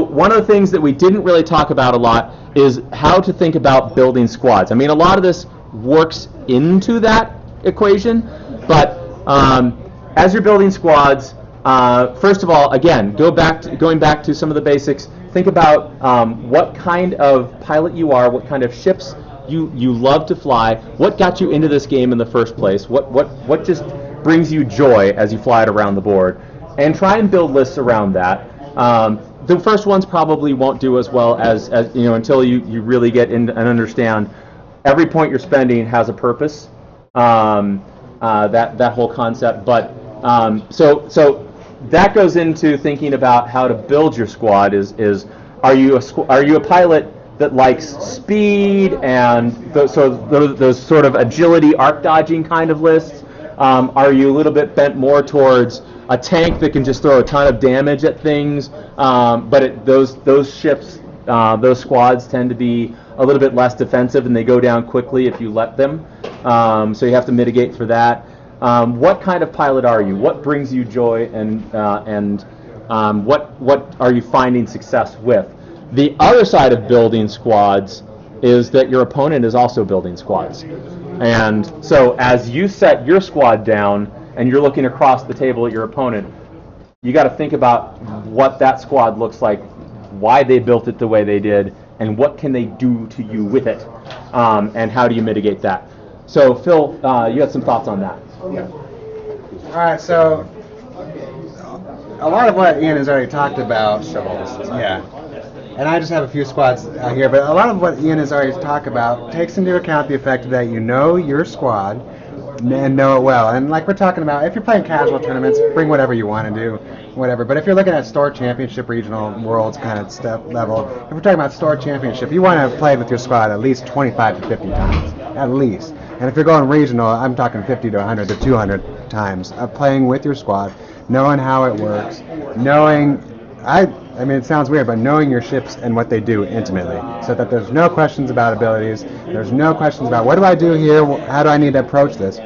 one of the things that we didn't really talk about a lot is how to think about building squads. I mean, a lot of this works into that equation. But as you're building squads, first of all, again, going back to some of the basics. Think about what kind of pilot you are, what kind of ships you love to fly, what got you into this game in the first place, what just brings you joy as you fly it around the board, and try and build lists around that. The first ones probably won't do as well as until you really get in and understand every point you're spending has a purpose. That whole concept, but so that goes into thinking about how to build your squad. Are you a pilot that likes speed and those sort of agility, arc dodging kind of lists? Are you a little bit bent more towards a tank that can just throw a ton of damage at things? But those ships, those squads tend to be a little bit less defensive, and they go down quickly if you let them. So you have to mitigate for that. What kind of pilot are you? What brings you joy, and what are you finding success with? The other side of building squads is that your opponent is also building squads. And so as you set your squad down and you're looking across the table at your opponent, you got to think about what that squad looks like, why they built it the way they did, and what can they do to you with it, and how do you mitigate that. So Phil, you had some thoughts on that. Yeah. All right, so a lot of what Ian has already talked about, yeah, and I just have a few squads out here, but a lot of what Ian has already talked about takes into account the effect that you know your squad and know it well. And like we're talking about, if you're playing casual tournaments, bring whatever you want to do, whatever. But if you're looking at store championship, regional, worlds kind of step level, if we're talking about store championship, you want to play with your squad at least 25 to 50 times, at least. And if you're going regional, I'm talking 50 to 100 to 200 times of playing with your squad, knowing how it works, knowing, I mean, it sounds weird, but knowing your ships and what they do intimately, so that there's no questions about abilities, there's no questions about what do I do here, how do I need to approach this.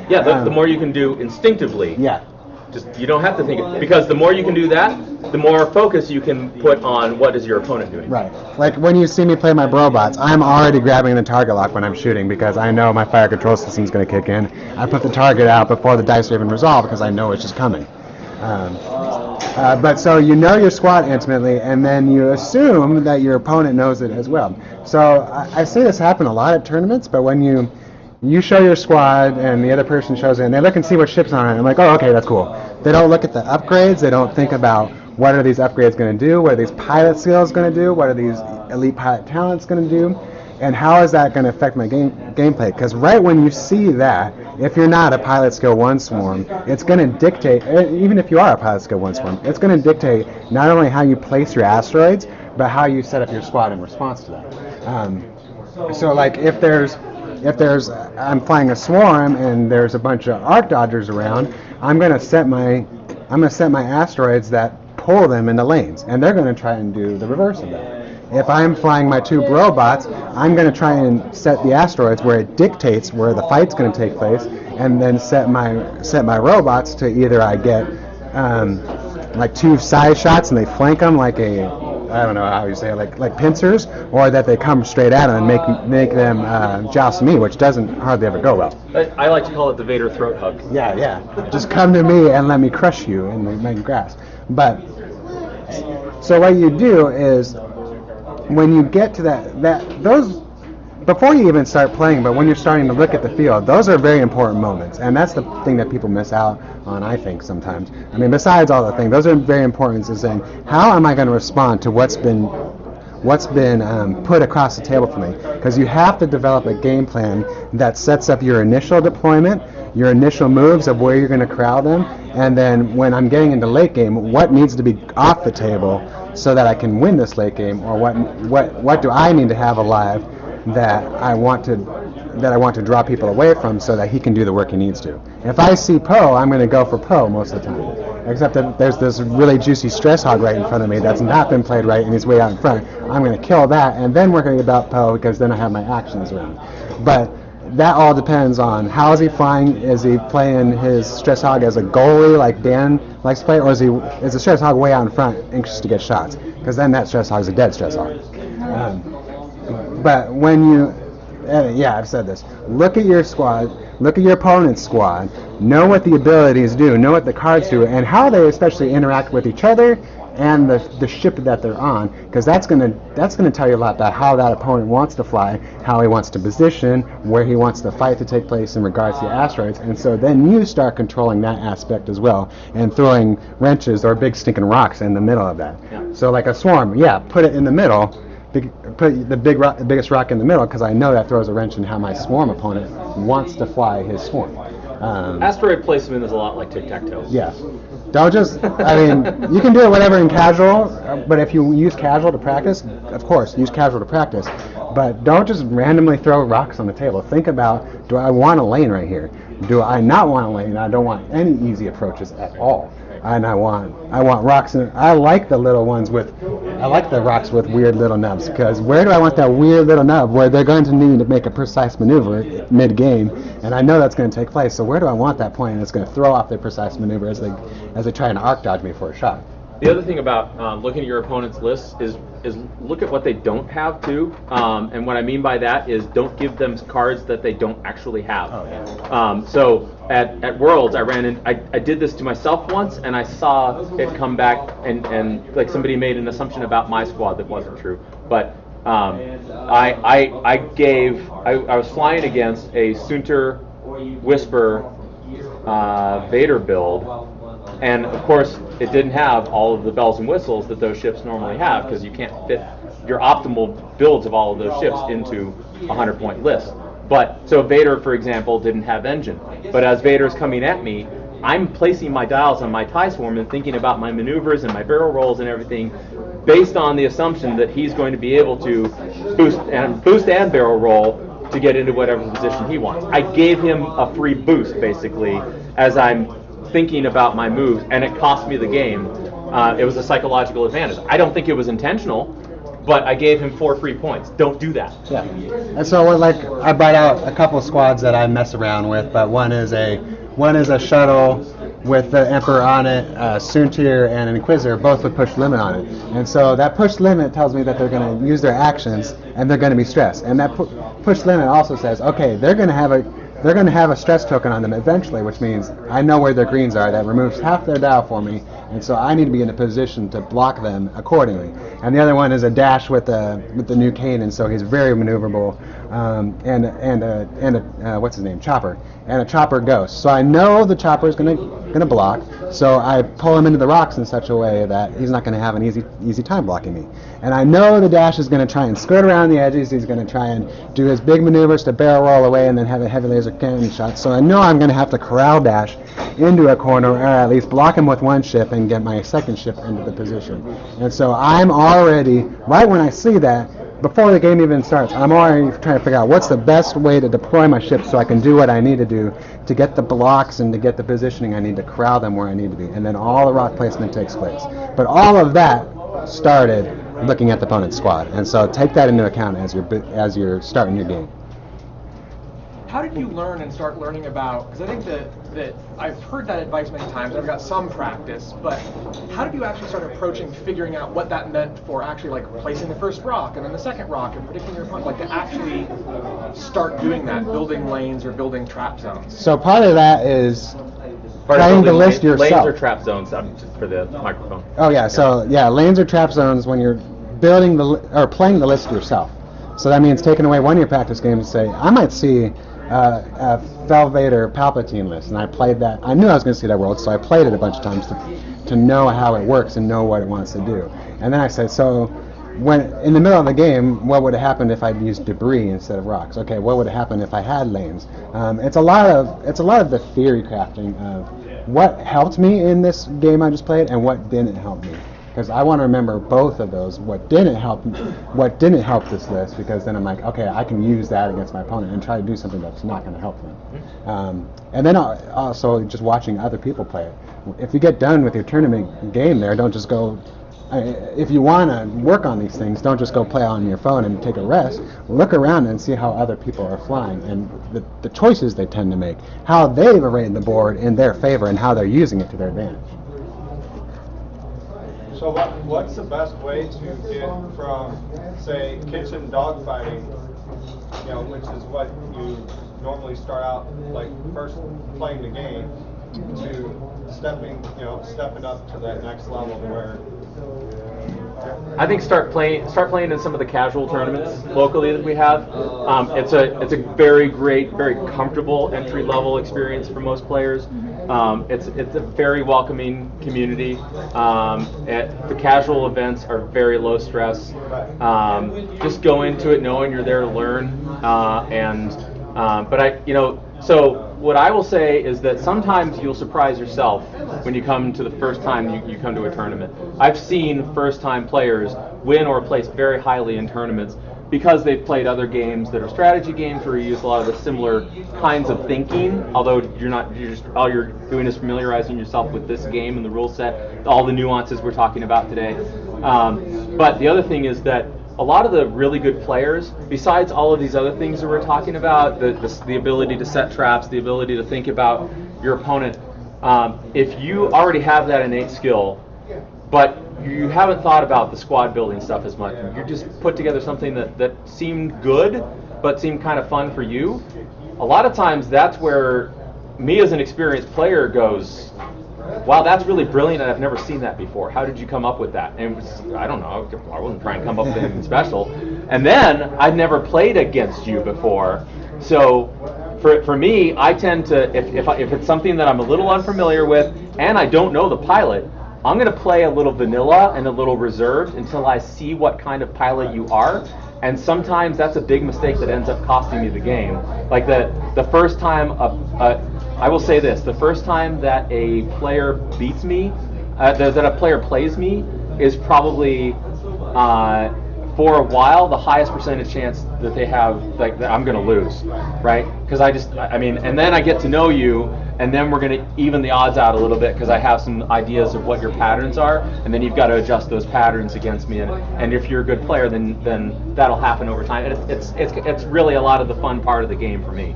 Yeah, the more you can do instinctively. Yeah. Just you don't have to think because the more you can do that, the more focus you can put on what is your opponent doing. Right. Like when you see me play my robots, I'm already grabbing the target lock when I'm shooting because I know my fire control system is going to kick in. I put the target out before the dice are even resolved because I know it's just coming. But so you know your squad intimately, and then you assume that your opponent knows it as well. So I see this happen a lot at tournaments, but when you show your squad and the other person shows it, and they look and see what ships are on it, I'm like, oh, okay, that's cool. They don't look at the upgrades. They don't think about what are these upgrades going to do, what are these pilot skills going to do, what are these elite pilot talents going to do, and how is that going to affect my gameplay? Because right when you see that, if you're not a pilot skill 1 swarm, it's going to dictate, even if you are a pilot skill 1 swarm, it's going to dictate not only how you place your asteroids, but how you set up your squad in response to that. So like if there's I'm flying a swarm and there's a bunch of arc dodgers around, I'm going to set my asteroids that pull them into lanes, and they're going to try and do the reverse of that. If I'm flying my 2 robots, I'm going to try and set the asteroids where it dictates where the fight's going to take place, and then set my robots to either I get like 2 side shots and they flank them like I don't know how you say it, like pincers, or that they come straight at them and make them joust me, which doesn't hardly ever go well. I like to call it the Vader throat hug. Yeah. Just come to me and let me crush you in the main grass. But so what you do is when you get to those before you even start playing, but when you're starting to look at the field, those are very important moments, and that's the thing that people miss out on, I think, sometimes. I mean, besides all the things, those are very important in saying, how am I going to respond to what's been put across the table for me? Because you have to develop a game plan that sets up your initial deployment, your initial moves of where you're going to corral them, and then when I'm getting into late game, what needs to be off the table so that I can win this late game, or what do I need to have alive that I want to draw people away from so that he can do the work he needs to. If I see Poe, I'm going to go for Poe most of the time. Except that there's this really juicy stress hog right in front of me that's not been played right and he's way out in front. I'm going to kill that and then we're going to get about Poe because then I have my actions around. But that all depends on how is he flying. Is he playing his stress hog as a goalie like Dan likes to play, or is the stress hog way out in front anxious to get shots? Because then that stress hog is a dead stress hog. But when yeah, I've said this. Look at your squad. Look at your opponent's squad. Know what the abilities do. Know what the cards do, and how they especially interact with each other and the ship that they're on, because that's gonna tell you a lot about how that opponent wants to fly, how he wants to position, where he wants the fight to take place in regards to the asteroids, and so then you start controlling that aspect as well, and throwing wrenches or big stinking rocks in the middle of that. So like a swarm, yeah, put it in the middle. Put the biggest rock in the middle, because I know that throws a wrench in how my swarm opponent wants to fly his swarm. Asteroid placement is a lot like tic-tac-toe. Yeah. Don't just, I mean, you can do it whatever in casual, but if you use casual to practice, of course, use casual to practice. But don't just randomly throw rocks on the table. Think about, do I want a lane right here? Do I not want a lane? I don't want any easy approaches at all. And I want rocks, and I like the little ones I like the rocks with weird little nubs, because where do I want that weird little nub where they're going to need to make a precise maneuver mid-game, and I know that's going to take place, so where do I want that point that's going to throw off their precise maneuver as they try and arc dodge me for a shot? The other thing about looking at your opponent's lists is look at what they don't have too, and what I mean by that is don't give them cards that they don't actually have. Oh, yeah. So at Worlds, I did this to myself once, and I saw it come back, and like somebody made an assumption about my squad that wasn't true. But I was flying against a Sunter Whisper Vader build. And of course, it didn't have all of the bells and whistles that those ships normally have, because you can't fit your optimal builds of all of those ships into a 100-point list. But so Vader, for example, didn't have engine. But as Vader's coming at me, I'm placing my dials on my TIE Swarm and thinking about my maneuvers and my barrel rolls and everything based on the assumption that he's going to be able to boost and barrel roll to get into whatever position he wants. I gave him a free boost, basically, as I'm thinking about my moves, and it cost me the game. It was a psychological advantage. I don't think it was intentional, but I gave him 4 free points. Don't do that. Yeah. And so I brought out a couple of squads that I mess around with, but one is a shuttle with the Emperor on it, Soontir, and an Inquisitor, both with push limit on it. And so that push limit tells me that they're going to use their actions and they're going to be stressed. And that push limit also says, okay, they're going to have a stress token on them eventually, which means I know where their greens are. That removes half their dial for me, and so I need to be in a position to block them accordingly. And the other one is a dash with the new Kanan, so he's very maneuverable, and what's his name, Chopper, and a Chopper Ghost. So I know the Chopper is gonna block, so I pull him into the rocks in such a way that he's not gonna have an easy time blocking me. And I know the dash is gonna try and skirt around the edges. He's gonna try and do his big maneuvers to barrel roll away and then have a heavy laser cannon shot. So I know I'm gonna have to corral dash into a corner, or at least block him with one ship and get my second ship into the position. And so I'm already, right when I see that, before the game even starts, I'm already trying to figure out what's the best way to deploy my ships so I can do what I need to do to get the blocks and to get the positioning I need to corral them where I need to be. And then all the rock placement takes place. But all of that started looking at the opponent's squad. And so take that into account as you're starting your game. How did you learn and start learning about, because I think that I've heard that advice many times, I've got some practice, but how did you actually start approaching figuring out what that meant for actually like placing the first rock and then the second rock and predicting your opponent, like to actually start doing that, building lanes or building trap zones? So part of that is trying to list yourself. Lanes or trap zones, just for the microphone. Oh yeah, so yeah, lanes or trap zones when you're building or playing the list yourself. So that means taking away one of your practice games and say, I might see a Fel Vader Palpatine list, and I played that. I knew I was going to see that world, so I played it a bunch of times to know how it works and know what it wants to do. And then I said, so when in the middle of the game, what would have happened if I'd used debris instead of rocks? Okay, what would have happened if I had lanes? It's a lot of the theory crafting of what helped me in this game I just played and what didn't help me. Because I want to remember both of those, what didn't help this list, because then I'm like, okay, I can use that against my opponent and try to do something that's not going to help them. And then also just watching other people play it. If you get done with your tournament game there, don't just go, if you want to work on these things, don't just go play on your phone and take a rest. Look around and see how other people are flying and the choices they tend to make, how they've arranged the board in their favor and how they're using it to their advantage. So what's the best way to get from, say, kitchen dogfighting which is what you normally start out, like first playing the game, to stepping up to that next level where. I think start playing in some of the casual tournaments locally that we have. It's a very great, very comfortable entry level experience for most players. It's a very welcoming community. The casual events are very low stress. Just go into it knowing you're there to learn. So what I will say is that sometimes you'll surprise yourself when you come to the first time you come to a tournament. I've seen first-time players win or place very highly in tournaments because they've played other games that are strategy games where you use a lot of the similar kinds of thinking, although all you're doing is familiarizing yourself with this game and the rule set, all the nuances we're talking about today. But the other thing is that a lot of the really good players, besides all of these other things that we're talking about, the ability to set traps, the ability to think about your opponent, if you already have that innate skill, but you haven't thought about the squad building stuff as much, you just put together something that seemed good, but seemed kind of fun for you, a lot of times that's where me as an experienced player goes, wow, that's really brilliant, and I've never seen that before. How did you come up with that? And I don't know, I wasn't trying to come up with anything special. And then, I'd never played against you before, so for me, I tend to, if it's something that I'm a little unfamiliar with, and I don't know the pilot, I'm going to play a little vanilla and a little reserved until I see what kind of pilot you are. And sometimes that's a big mistake that ends up costing me the game. Like the first time, I will say this, the first time that a player beats me, that a player plays me, is probably, for a while, the highest percentage chance that they have, like, that I'm going to lose, right? Because and then I get to know you, and then we're going to even the odds out a little bit because I have some ideas of what your patterns are, and then you've got to adjust those patterns against me. And if you're a good player, then that'll happen over time. And it's really a lot of the fun part of the game for me,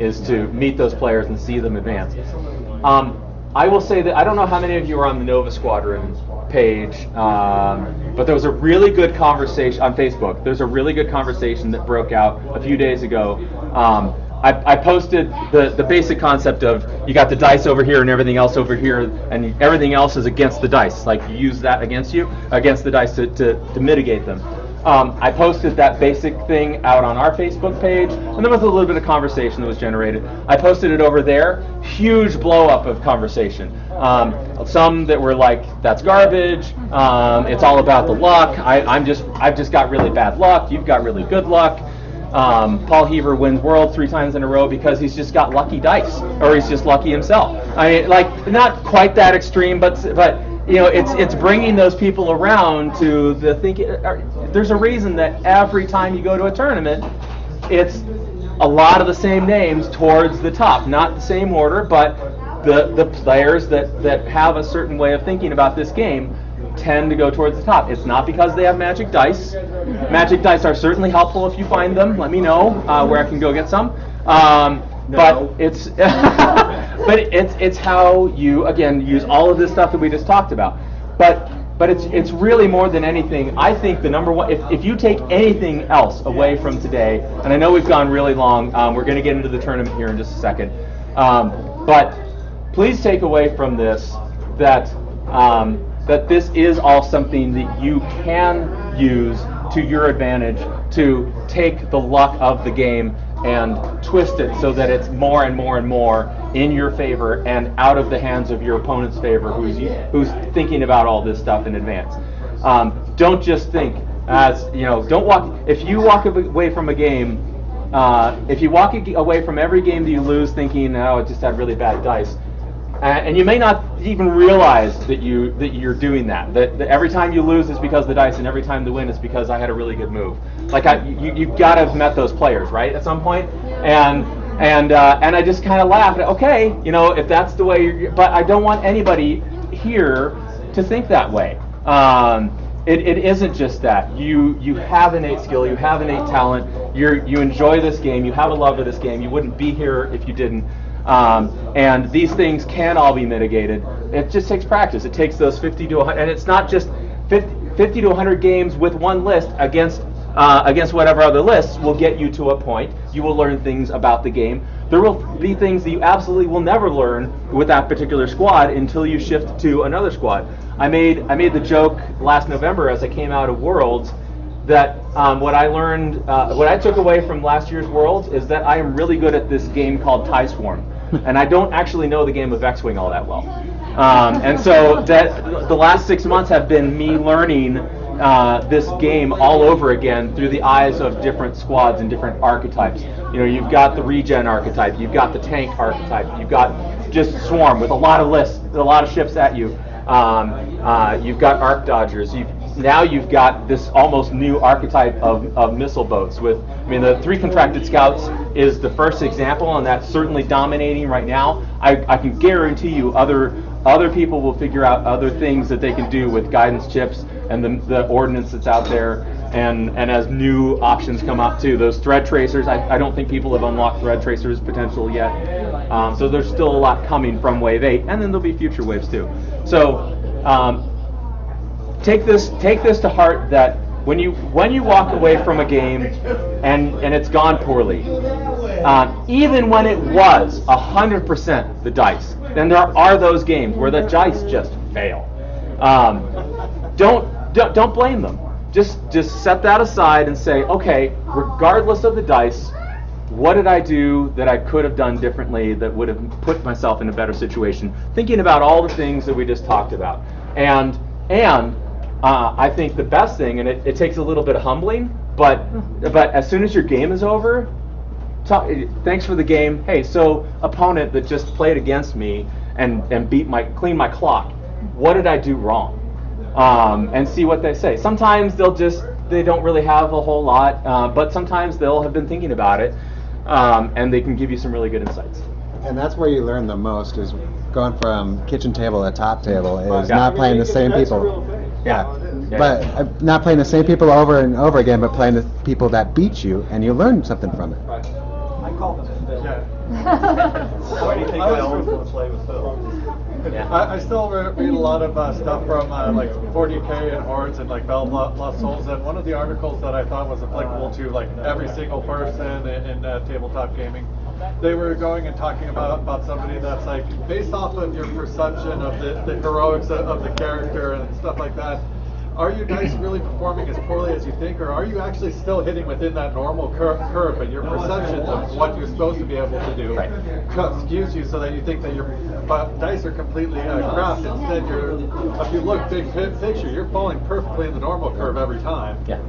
is to meet those players and see them advance. I will say that I don't know how many of you are on the Nova Squadron page, but there was a really good conversation on Facebook. There's a really good conversation that broke out a few days ago. I posted the basic concept of you got the dice over here and everything else over here, and everything else is against the dice. Like you use that against the dice to mitigate them. I posted that basic thing out on our Facebook page, and there was a little bit of conversation that was generated. I posted it over there, huge blow up of conversation. Some that were like, "That's garbage. It's all about the luck. I've just got really bad luck. You've got really good luck. Paul Heaver wins World 3 times in a row because he's just got lucky dice, or he's just lucky himself." I mean, like not quite that extreme, but. It's bringing those people around to the thinking. There's a reason that every time you go to a tournament, it's a lot of the same names towards the top. Not the same order, but the players that have a certain way of thinking about this game tend to go towards the top. It's not because they have magic dice. Magic dice are certainly helpful if you find them. Let me know where I can go get some. But it's it's how you again use all of this stuff that we just talked about. But it's really more than anything. I think the number one, if you take anything else away from today, and I know we've gone really long. We're going to get into the tournament here in just a second. But please take away from this that this is all something that you can use to your advantage to take the luck of the game and twist it so that it's more and more and more in your favor and out of the hands of your opponent's favor, who's thinking about all this stuff in advance. Don't just think don't walk. If you walk away from a game, if you walk away from every game that you lose thinking, "Oh, it just had really bad dice," and you may not even realize that you're doing that. That every time you lose is because of the dice, and every time the win is because I had a really good move. Like you've got to have met those players, right, at some point. And I just kind of laughed. Okay, if that's the way but I don't want anybody here to think that way. It isn't just that. You have innate skill, you have innate talent, you enjoy this game, you have a love of this game. You wouldn't be here if you didn't. And these things can all be mitigated. It just takes practice. It takes those 50 to 100, and it's not just 50 to 100 games with one list against against whatever other lists will get you to a point. You will learn things about the game. There will be things that you absolutely will never learn with that particular squad until you shift to another squad. I made the joke last November as I came out of Worlds that what I learned, what I took away from last year's Worlds is that I am really good at this game called TIE Swarm, and I don't actually know the game of X-Wing all that well. And so that the last 6 months have been me learning this game all over again through the eyes of different squads and different archetypes. You know, you've got the regen archetype, you've got the tank archetype, you've got just swarm with a lot of lists, a lot of ships at you. You've got arc dodgers. Now you've got this almost new archetype of missile boats. The 3 contracted scouts is the first example, and that's certainly dominating right now. I can guarantee you other people will figure out other things that they can do with guidance chips and the ordnance that's out there, and as new options come up too. Those thread tracers, I don't think people have unlocked thread tracers potential yet. So there's still a lot coming from Wave 8, and then there'll be future waves too. So take this to heart, that when you walk away from a game and it's gone poorly, even when it was 100% the dice, then there are those games where the dice just fail. Don't blame them. Just set that aside and say, okay, regardless of the dice, what did I do that I could have done differently that would have put myself in a better situation? Thinking about all the things that we just talked about. And I think the best thing, and it takes a little bit of humbling, but as soon as your game is over, thanks for the game. Hey, so opponent that just played against me and clean my clock, what did I do wrong? And see what they say. Sometimes they don't really have a whole lot, but sometimes they'll have been thinking about it, and they can give you some really good insights. And that's where you learn the most, is going from kitchen table to top table, is not playing the same people. But not playing the same people over and over again, but playing the people that beat you, and you learn something from it. I call them Phil. Why do you think I always want to play with Phil? I still read a lot of stuff from like 40K and Hordes and like Bell Lost Souls, and one of the articles that I thought was applicable to like every single person in tabletop gaming, they were going and talking about somebody that's like, based off of your perception of the heroics of the character and stuff like that, are your dice really performing as poorly as you think, or are you actually still hitting within that normal curve, but your perceptions of what you're supposed to be able to do skews you so that you think that your dice are completely crap. Instead, if you look big picture, you're falling perfectly in the normal curve every time. Yeah.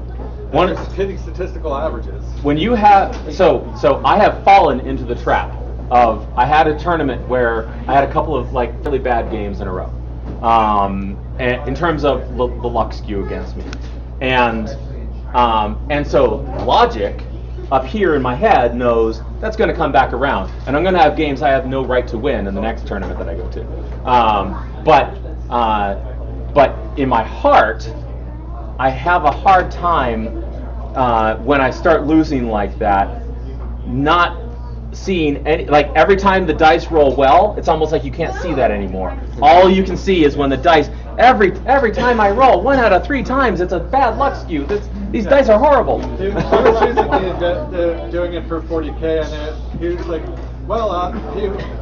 One hitting statistical averages. When you have so I have fallen into the trap of, I had a tournament where I had a couple of like really bad games in a row, and in terms of the luck skew against me, and so logic up here in my head knows that's going to come back around, and I'm going to have games I have no right to win in the next tournament that I go to. But in my heart, I have a hard time when I start losing like that, not seeing any, like every time the dice roll well, it's almost like you can't see that anymore. All you can see is when the dice, every time I roll, 1 out of 3 times, it's a bad luck skew. These dice are horrible. He was basically doing it for 40K, and he was like, well,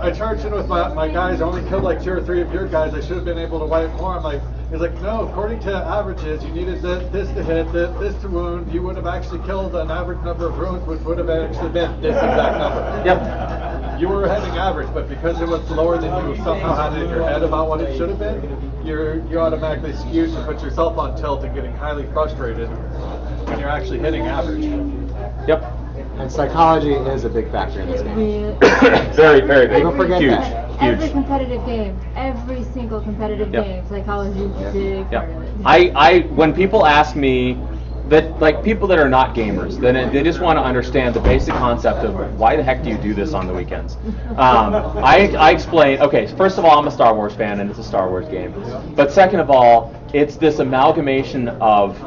I charged in with my guys, I only killed like 2 or 3 of your guys, I should have been able to wipe more. I'm like, he's like, no, according to averages, you needed this to hit, this to wound, you would have actually killed an average number of wounds, which would have actually been this exact number. Yep. You were heading average, but because it was lower than you somehow had it in your head about what it should have been, you're automatically skewed to put yourself on tilt and getting highly frustrated when you're actually hitting average. Yep. And psychology is a big factor in this game. Very, very big. Don't forget Huge. that. Huge. Every competitive game, every single competitive game, psychology is a big part of it. I when people ask me that, like people that are not gamers, then they just want to understand the basic concept of why the heck do you do this on the weekends. I explain. Okay, first of all, I'm a Star Wars fan, and it's a Star Wars game. But second of all, it's this amalgamation of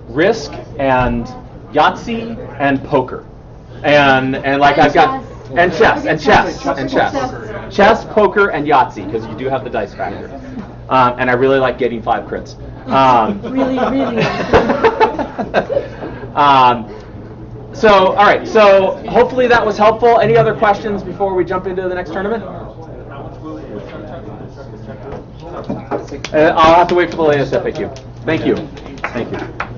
Risk and Yahtzee and poker, and like I've got chess, poker, and Yahtzee, because you do have the dice factor, and I really like getting 5 crits. Really. So, all right. So, hopefully that was helpful. Any other questions before we jump into the next tournament? I'll have to wait for the latest FAQ. Thank you. Thank you.